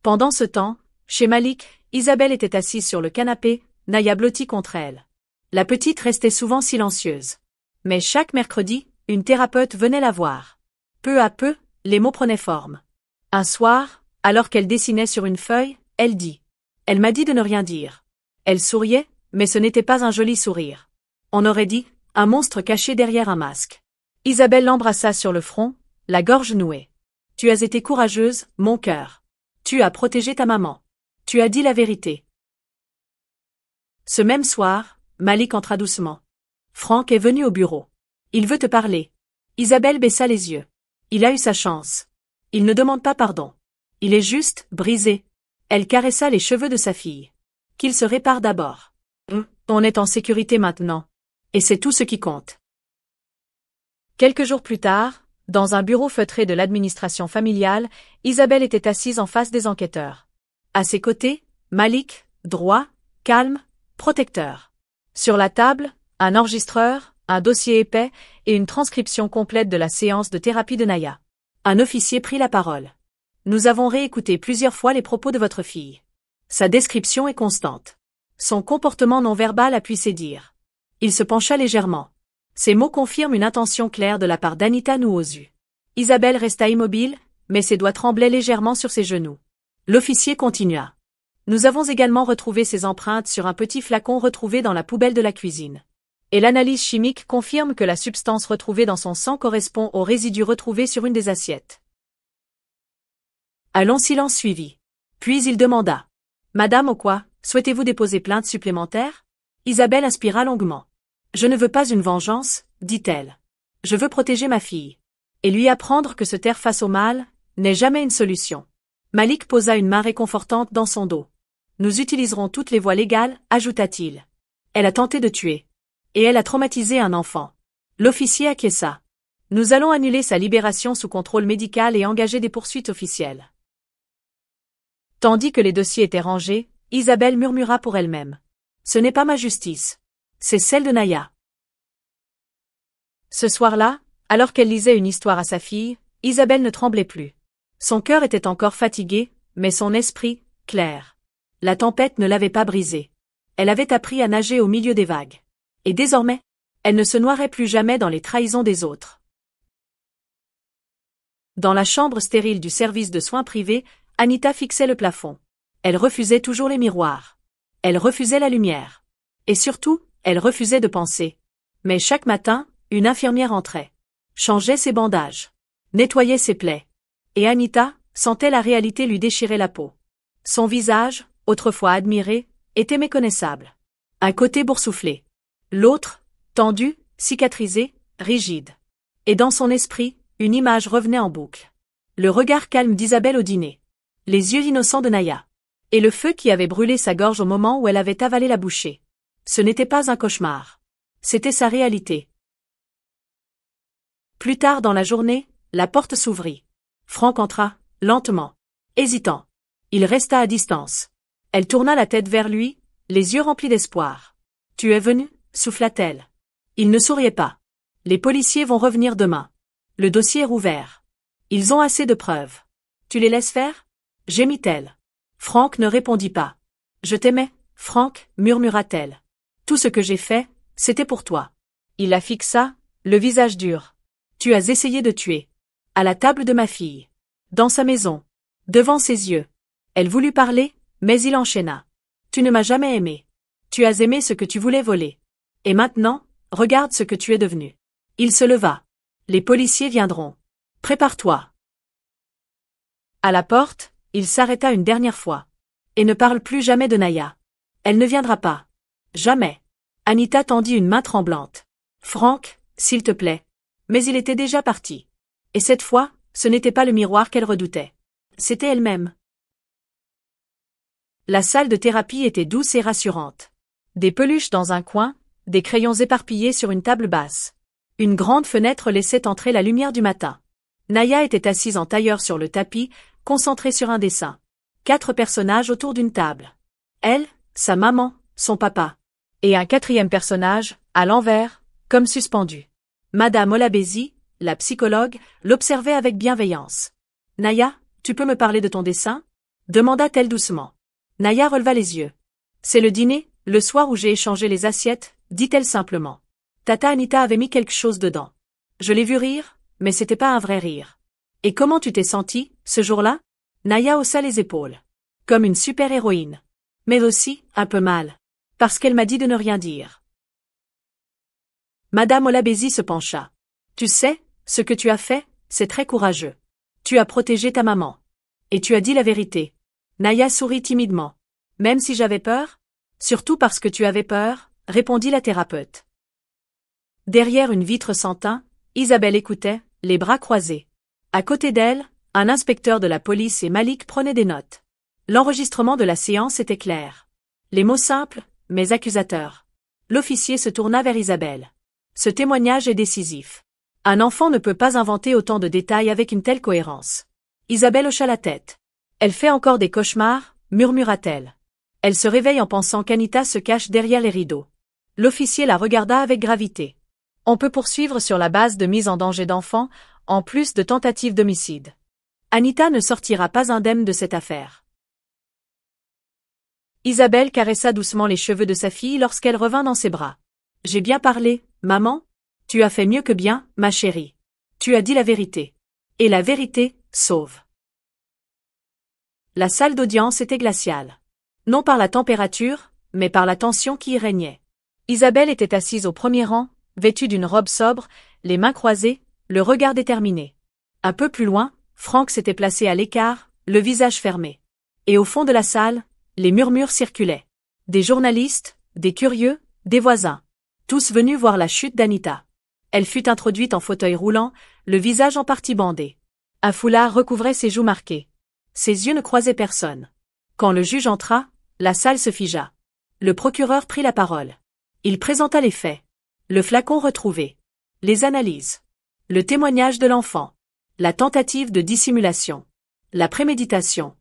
Pendant ce temps, chez Malik, Isabelle était assise sur le canapé, Naya blottie contre elle. La petite restait souvent silencieuse. Mais chaque mercredi, une thérapeute venait la voir. Peu à peu, les mots prenaient forme. Un soir, alors qu'elle dessinait sur une feuille, elle dit. Elle m'a dit de ne rien dire. Elle souriait, mais ce n'était pas un joli sourire. On aurait dit, un monstre caché derrière un masque. Isabelle l'embrassa sur le front, la gorge nouée. Tu as été courageuse, mon cœur. Tu as protégé ta maman. Tu as dit la vérité. Ce même soir, Malik entra doucement. Franck est venu au bureau. Il veut te parler. Isabelle baissa les yeux. Il a eu sa chance. Il ne demande pas pardon. Il est juste, brisé. Elle caressa les cheveux de sa fille. Qu'il se répare d'abord. On est en sécurité maintenant. Et c'est tout ce qui compte. Quelques jours plus tard, dans un bureau feutré de l'administration familiale, Isabelle était assise en face des enquêteurs. À ses côtés, Malik, droit, calme, protecteur. Sur la table, un enregistreur, un dossier épais et une transcription complète de la séance de thérapie de Naya. Un officier prit la parole. Nous avons réécouté plusieurs fois les propos de votre fille. Sa description est constante. Son comportement non verbal appuie ses dires. Il se pencha légèrement. Ces mots confirment une intention claire de la part d'Anita Nuozu. Isabelle resta immobile, mais ses doigts tremblaient légèrement sur ses genoux. L'officier continua. Nous avons également retrouvé ses empreintes sur un petit flacon retrouvé dans la poubelle de la cuisine. Et l'analyse chimique confirme que la substance retrouvée dans son sang correspond aux résidus retrouvés sur une des assiettes. Un long silence suivit. Puis il demanda. Madame Okwa, souhaitez-vous déposer plainte supplémentaire? Isabelle inspira longuement. Je ne veux pas une vengeance, dit-elle. Je veux protéger ma fille. Et lui apprendre que se taire face au mal n'est jamais une solution. Malik posa une main réconfortante dans son dos. Nous utiliserons toutes les voies légales, ajouta-t-il. Elle a tenté de tuer. Et elle a traumatisé un enfant. L'officier acquiesça. Nous allons annuler sa libération sous contrôle médical et engager des poursuites officielles. Tandis que les dossiers étaient rangés, Isabelle murmura pour elle-même. Ce n'est pas ma justice. C'est celle de Naya. Ce soir-là, alors qu'elle lisait une histoire à sa fille, Isabelle ne tremblait plus. Son cœur était encore fatigué, mais son esprit, clair. La tempête ne l'avait pas brisée. Elle avait appris à nager au milieu des vagues. Et désormais, elle ne se noierait plus jamais dans les trahisons des autres. Dans la chambre stérile du service de soins privés, Anita fixait le plafond. Elle refusait toujours les miroirs. Elle refusait la lumière. Et surtout, elle refusait de penser. Mais chaque matin, une infirmière entrait. Changeait ses bandages. Nettoyait ses plaies. Et Anita sentait la réalité lui déchirer la peau. Son visage, autrefois admiré, était méconnaissable. Un côté boursouflé. L'autre, tendu, cicatrisé, rigide. Et dans son esprit, une image revenait en boucle. Le regard calme d'Isabelle au dîner. Les yeux innocents de Naya. Et le feu qui avait brûlé sa gorge au moment où elle avait avalé la bouchée. Ce n'était pas un cauchemar. C'était sa réalité. Plus tard dans la journée, la porte s'ouvrit. Franck entra, lentement. Hésitant. Il resta à distance. Elle tourna la tête vers lui, les yeux remplis d'espoir. « Tu es venu ?» souffla-t-elle. Il ne souriait pas. « Les policiers vont revenir demain. Le dossier est rouvert. Ils ont assez de preuves. Tu les laisses faire ?» gémit-elle. Franck ne répondit pas. « Je t'aimais, Franck, » murmura-t-elle. « Tout ce que j'ai fait, c'était pour toi. » Il la fixa, le visage dur. « Tu as essayé de tuer. À la table de ma fille. Dans sa maison. Devant ses yeux. » Elle voulut parler, mais il enchaîna. « Tu ne m'as jamais aimé. Tu as aimé ce que tu voulais voler. Et maintenant, regarde ce que tu es devenu. Il se leva. Les policiers viendront. Prépare-toi. À la porte, il s'arrêta une dernière fois. Et ne parle plus jamais de Naya. Elle ne viendra pas. Jamais. Anita tendit une main tremblante. Franck, s'il te plaît. Mais il était déjà parti. Et cette fois, ce n'était pas le miroir qu'elle redoutait. C'était elle-même. La salle de thérapie était douce et rassurante. Des peluches dans un coin, des crayons éparpillés sur une table basse. Une grande fenêtre laissait entrer la lumière du matin. Naya était assise en tailleur sur le tapis, concentrée sur un dessin. 4 personnages autour d'une table. Elle, sa maman, son papa. Et un 4e personnage, à l'envers, comme suspendu. Madame Olabesi, la psychologue, l'observait avec bienveillance. « Naya, tu peux me parler de ton dessin ?» demanda-t-elle doucement. Naya releva les yeux. « C'est le dîner, le soir où j'ai échangé les assiettes, » dit-elle simplement. Tata Anita avait mis quelque chose dedans. Je l'ai vu rire, mais c'était pas un vrai rire. Et comment tu t'es sentie, ce jour-là? Naya haussa les épaules. Comme une super-héroïne. Mais aussi, un peu mal. Parce qu'elle m'a dit de ne rien dire. Madame Olabesi se pencha. Tu sais, ce que tu as fait, c'est très courageux. Tu as protégé ta maman. Et tu as dit la vérité. Naya sourit timidement. Même si j'avais peur? Surtout parce que tu avais peur, répondit la thérapeute. Derrière une vitre sans teint, Isabelle écoutait, les bras croisés. À côté d'elle, un inspecteur de la police et Malik prenaient des notes. L'enregistrement de la séance était clair. Les mots simples, mais accusateurs. L'officier se tourna vers Isabelle. Ce témoignage est décisif. Un enfant ne peut pas inventer autant de détails avec une telle cohérence. Isabelle hocha la tête. Elle fait encore des cauchemars, murmura-t-elle. Elle se réveille en pensant qu'Anita se cache derrière les rideaux. L'officier la regarda avec gravité. On peut poursuivre sur la base de mise en danger d'enfants, en plus de tentative d'homicide. Anita ne sortira pas indemne de cette affaire. Isabelle caressa doucement les cheveux de sa fille lorsqu'elle revint dans ses bras. J'ai bien parlé, maman? Tu as fait mieux que bien, ma chérie. Tu as dit la vérité. Et la vérité, sauve. La salle d'audience était glaciale. Non par la température, mais par la tension qui y régnait. Isabelle était assise au premier rang, vêtue d'une robe sobre, les mains croisées, le regard déterminé. Un peu plus loin, Franck s'était placé à l'écart, le visage fermé. Et au fond de la salle, les murmures circulaient. Des journalistes, des curieux, des voisins. Tous venus voir la chute d'Anita. Elle fut introduite en fauteuil roulant, le visage en partie bandé. Un foulard recouvrait ses joues marquées. Ses yeux ne croisaient personne. Quand le juge entra, la salle se figea. Le procureur prit la parole. Il présenta les faits. Le flacon retrouvé. Les analyses. Le témoignage de l'enfant. La tentative de dissimulation. La préméditation.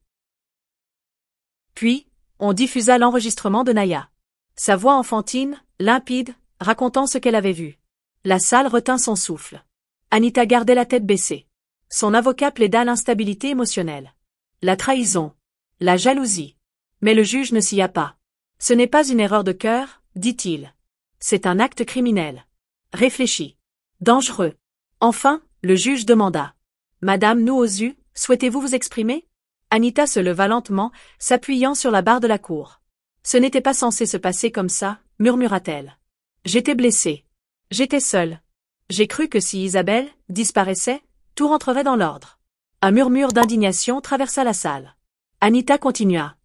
Puis, on diffusa l'enregistrement de Naya. Sa voix enfantine, limpide, racontant ce qu'elle avait vu. La salle retint son souffle. Anita gardait la tête baissée. Son avocat plaida l'instabilité émotionnelle. La trahison. La jalousie. Mais le juge ne s'y a pas. Ce n'est pas une erreur de cœur, dit-il. C'est un acte criminel. Réfléchi. Dangereux. Enfin, le juge demanda. Madame Nuozu, souhaitez-vous vous exprimer? Anita se leva lentement, s'appuyant sur la barre de la cour. Ce n'était pas censé se passer comme ça, murmura-t-elle. J'étais blessée. J'étais seule. J'ai cru que si Isabelle disparaissait, tout rentrerait dans l'ordre. Un murmure d'indignation traversa la salle. Anita continua.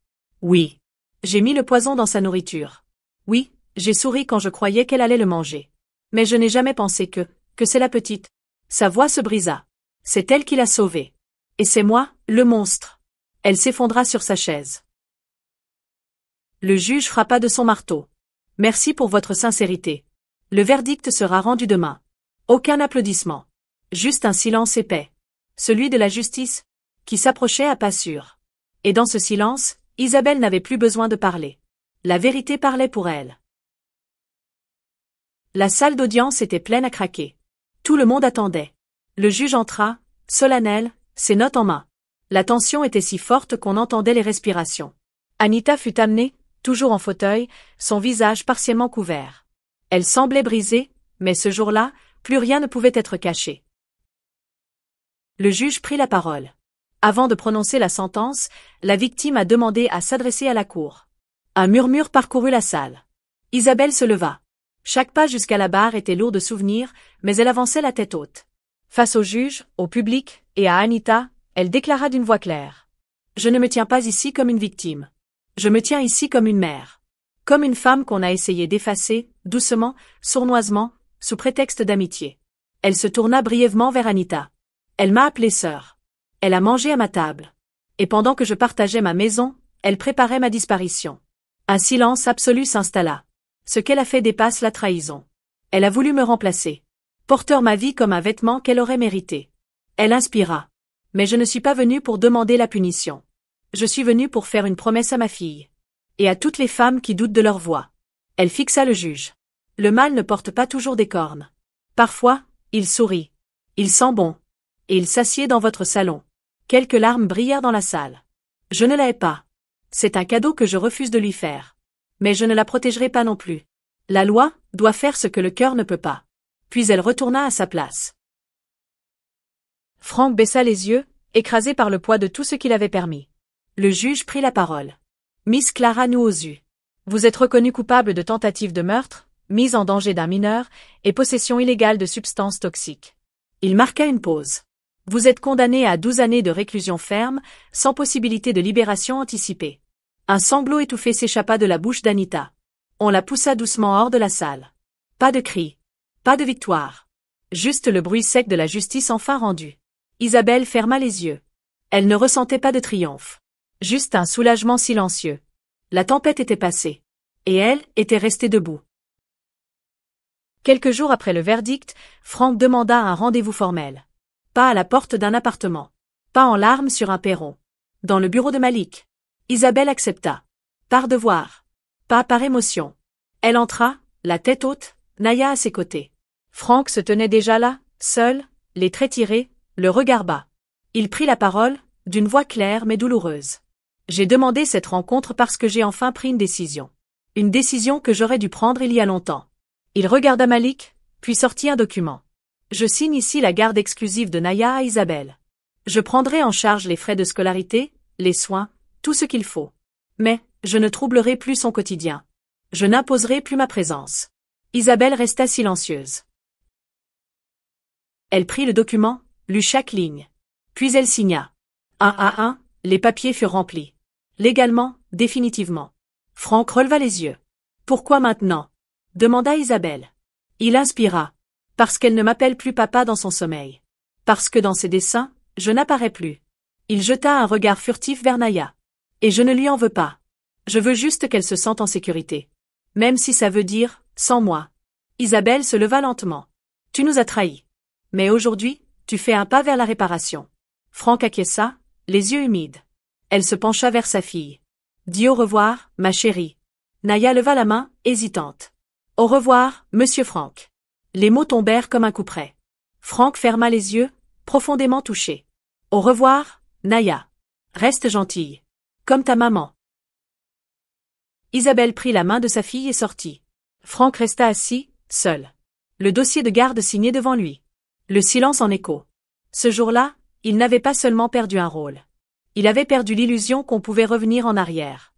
Oui. J'ai mis le poison dans sa nourriture. Oui, j'ai souri quand je croyais qu'elle allait le manger. Mais je n'ai jamais pensé que c'est la petite. Sa voix se brisa. C'est elle qui l'a sauvée. Et c'est moi, le monstre. Elle s'effondra sur sa chaise. Le juge frappa de son marteau. Merci pour votre sincérité. Le verdict sera rendu demain. Aucun applaudissement. Juste un silence épais. Celui de la justice, qui s'approchait à pas sûrs. Et dans ce silence, Isabelle n'avait plus besoin de parler. La vérité parlait pour elle. La salle d'audience était pleine à craquer. Tout le monde attendait. Le juge entra, solennel, ses notes en main. La tension était si forte qu'on entendait les respirations. Anita fut amenée, toujours en fauteuil, son visage partiellement couvert. Elle semblait brisée, mais ce jour-là, plus rien ne pouvait être caché. Le juge prit la parole. Avant de prononcer la sentence, la victime a demandé à s'adresser à la cour. Un murmure parcourut la salle. Isabelle se leva. Chaque pas jusqu'à la barre était lourd de souvenirs, mais elle avançait la tête haute. Face au juge, au public, et à Anita, elle déclara d'une voix claire. Je ne me tiens pas ici comme une victime. Je me tiens ici comme une mère. Comme une femme qu'on a essayé d'effacer, doucement, sournoisement, sous prétexte d'amitié. Elle se tourna brièvement vers Anita. Elle m'a appelée sœur. Elle a mangé à ma table. Et pendant que je partageais ma maison, elle préparait ma disparition. Un silence absolu s'installa. Ce qu'elle a fait dépasse la trahison. Elle a voulu me remplacer. Porteur ma vie comme un vêtement qu'elle aurait mérité. Elle inspira. Mais je ne suis pas venue pour demander la punition. Je suis venue pour faire une promesse à ma fille. Et à toutes les femmes qui doutent de leur voix. Elle fixa le juge. Le mâle ne porte pas toujours des cornes. Parfois, il sourit. Il sent bon. Et il s'assied dans votre salon. Quelques larmes brillèrent dans la salle. Je ne la hais pas. C'est un cadeau que je refuse de lui faire. Mais je ne la protégerai pas non plus. La loi doit faire ce que le cœur ne peut pas. Puis elle retourna à sa place. Frank baissa les yeux, écrasé par le poids de tout ce qu'il avait permis. Le juge prit la parole. Miss Clara Nuozu. Vous êtes reconnue coupable de tentative de meurtre, mise en danger d'un mineur, et possession illégale de substances toxiques. Il marqua une pause. Vous êtes condamnée à 12 années de réclusion ferme, sans possibilité de libération anticipée. Un sanglot étouffé s'échappa de la bouche d'Anita. On la poussa doucement hors de la salle. Pas de cris. Pas de victoire. Juste le bruit sec de la justice enfin rendue. Isabelle ferma les yeux. Elle ne ressentait pas de triomphe. Juste un soulagement silencieux. La tempête était passée. Et elle était restée debout. Quelques jours après le verdict, Frank demanda un rendez-vous formel. Pas à la porte d'un appartement. Pas en larmes sur un perron. Dans le bureau de Malik. Isabelle accepta. Par devoir. Pas par émotion. Elle entra, la tête haute, Naya à ses côtés. Frank se tenait déjà là, seul, les traits tirés, le regard bas. Il prit la parole, d'une voix claire mais douloureuse. J'ai demandé cette rencontre parce que j'ai enfin pris une décision. Une décision que j'aurais dû prendre il y a longtemps. Il regarda Malik, puis sortit un document. Je signe ici la garde exclusive de Naya à Isabelle. Je prendrai en charge les frais de scolarité, les soins, tout ce qu'il faut. Mais, je ne troublerai plus son quotidien. Je n'imposerai plus ma présence. Isabelle resta silencieuse. Elle prit le document, lut chaque ligne. Puis elle signa. Un à un, les papiers furent remplis. Légalement, définitivement. Frank releva les yeux. Pourquoi maintenant? Demanda Isabelle. Il inspira. Parce qu'elle ne m'appelle plus papa dans son sommeil. Parce que dans ses dessins, je n'apparais plus. Il jeta un regard furtif vers Naya. Et je ne lui en veux pas. Je veux juste qu'elle se sente en sécurité. Même si ça veut dire, sans moi. Isabelle se leva lentement. Tu nous as trahis. Mais aujourd'hui, tu fais un pas vers la réparation. Frank acquiesça, les yeux humides. Elle se pencha vers sa fille. Dis au revoir, ma chérie. Naya leva la main, hésitante. Au revoir, monsieur Frank. Les mots tombèrent comme un coup près. Frank ferma les yeux, profondément touché. Au revoir, Naya. Reste gentille. Comme ta maman. Isabelle prit la main de sa fille et sortit. Frank resta assis, seul. Le dossier de garde signé devant lui. Le silence en écho. Ce jour-là, il n'avait pas seulement perdu un rôle. Il avait perdu l'illusion qu'on pouvait revenir en arrière.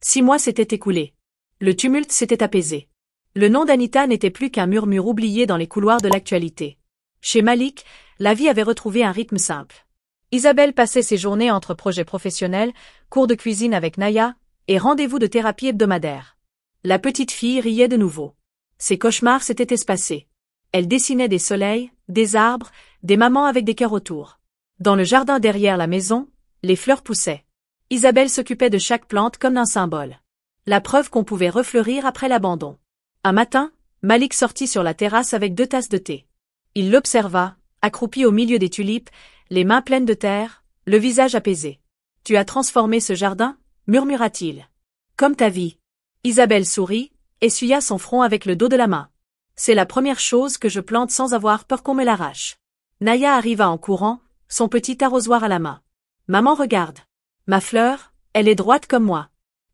6 mois s'étaient écoulés. Le tumulte s'était apaisé. Le nom d'Anita n'était plus qu'un murmure oublié dans les couloirs de l'actualité. Chez Malik, la vie avait retrouvé un rythme simple. Isabelle passait ses journées entre projets professionnels, cours de cuisine avec Naya, et rendez-vous de thérapie hebdomadaire. La petite fille riait de nouveau. Ses cauchemars s'étaient espacés. Elle dessinait des soleils, des arbres, des mamans avec des cœurs autour. Dans le jardin derrière la maison, les fleurs poussaient. Isabelle s'occupait de chaque plante comme d'un symbole. La preuve qu'on pouvait refleurir après l'abandon. Un matin, Malik sortit sur la terrasse avec 2 tasses de thé. Il l'observa, accroupi au milieu des tulipes, les mains pleines de terre, le visage apaisé. « Tu as transformé ce jardin ?» murmura-t-il. « Comme ta vie. » Isabelle sourit, essuya son front avec le dos de la main. « C'est la première chose que je plante sans avoir peur qu'on me l'arrache. » Naya arriva en courant, son petit arrosoir à la main. « Maman regarde. Ma fleur, elle est droite comme moi. »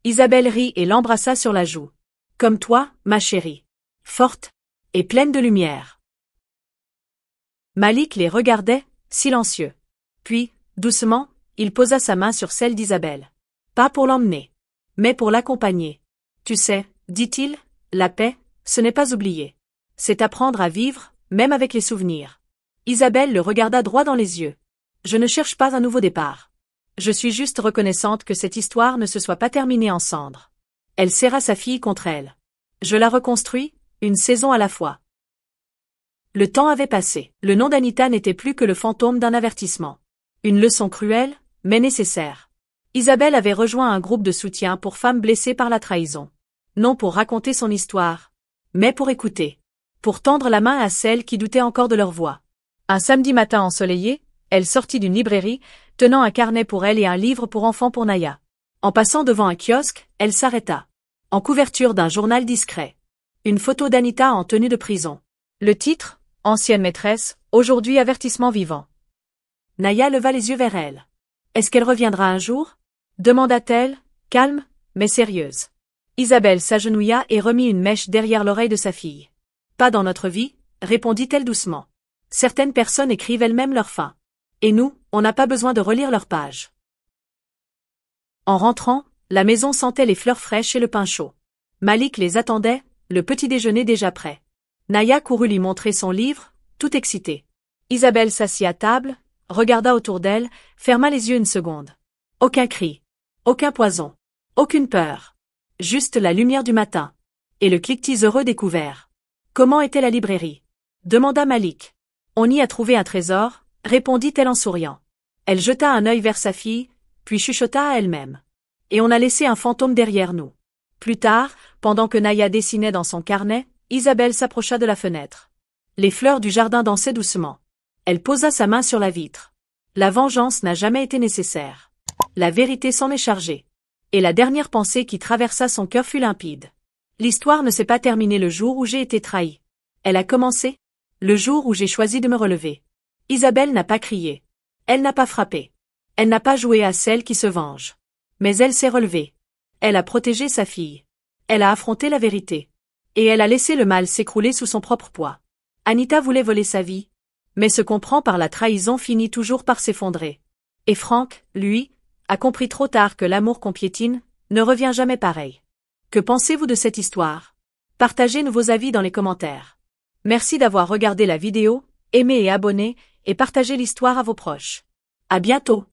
Isabelle rit et l'embrassa sur la joue. « Comme toi, ma chérie. Forte et pleine de lumière. » Malik les regardait, silencieux. Puis, doucement, il posa sa main sur celle d'Isabelle. Pas pour l'emmener, mais pour l'accompagner. Tu sais, dit-il, la paix, ce n'est pas oublier. C'est apprendre à vivre, même avec les souvenirs. Isabelle le regarda droit dans les yeux. Je ne cherche pas un nouveau départ. Je suis juste reconnaissante que cette histoire ne se soit pas terminée en cendres. Elle serra sa fille contre elle. Je la reconstruis, une saison à la fois. Le temps avait passé. Le nom d'Anita n'était plus que le fantôme d'un avertissement. Une leçon cruelle, mais nécessaire. Isabelle avait rejoint un groupe de soutien pour femmes blessées par la trahison. Non pour raconter son histoire, mais pour écouter. Pour tendre la main à celles qui doutaient encore de leur voix. Un samedi matin ensoleillé, elle sortit d'une librairie, tenant un carnet pour elle et un livre pour enfants pour Naya. En passant devant un kiosque, elle s'arrêta. En couverture d'un journal discret. Une photo d'Anita en tenue de prison. Le titre, ancienne maîtresse, aujourd'hui avertissement vivant. Naya leva les yeux vers elle. Est-ce qu'elle reviendra un jour? Demanda-t-elle, calme, mais sérieuse. Isabelle s'agenouilla et remit une mèche derrière l'oreille de sa fille. Pas dans notre vie, répondit-elle doucement. Certaines personnes écrivent elles-mêmes leur fin. Et nous, on n'a pas besoin de relire leurs pages. En rentrant, la maison sentait les fleurs fraîches et le pain chaud. Malik les attendait, le petit déjeuner déjà prêt. Naya courut lui montrer son livre, tout excitée. Isabelle s'assit à table, regarda autour d'elle, ferma les yeux une seconde. Aucun cri. Aucun poison. Aucune peur. Juste la lumière du matin. Et le cliquetis heureux découvert. Comment était la librairie? Demanda Malik. On y a trouvé un trésor, répondit-elle en souriant. Elle jeta un œil vers sa fille, puis chuchota à elle-même. Et on a laissé un fantôme derrière nous. Plus tard, pendant que Naya dessinait dans son carnet, Isabelle s'approcha de la fenêtre. Les fleurs du jardin dansaient doucement. Elle posa sa main sur la vitre. La vengeance n'a jamais été nécessaire. La vérité s'en est chargée. Et la dernière pensée qui traversa son cœur fut limpide. L'histoire ne s'est pas terminée le jour où j'ai été trahie. Elle a commencé le jour où j'ai choisi de me relever. Isabelle n'a pas crié. Elle n'a pas frappé. Elle n'a pas joué à celle qui se venge. Mais elle s'est relevée. Elle a protégé sa fille. Elle a affronté la vérité. Et elle a laissé le mal s'écrouler sous son propre poids. Anita voulait voler sa vie. Mais ce qu'on prend par la trahison finit toujours par s'effondrer. Et Franck, lui, a compris trop tard que l'amour qu'on piétine ne revient jamais pareil. Que pensez-vous de cette histoire? Partagez-nous vos avis dans les commentaires. Merci d'avoir regardé la vidéo, aimez et abonnez, et partagez l'histoire à vos proches. À bientôt!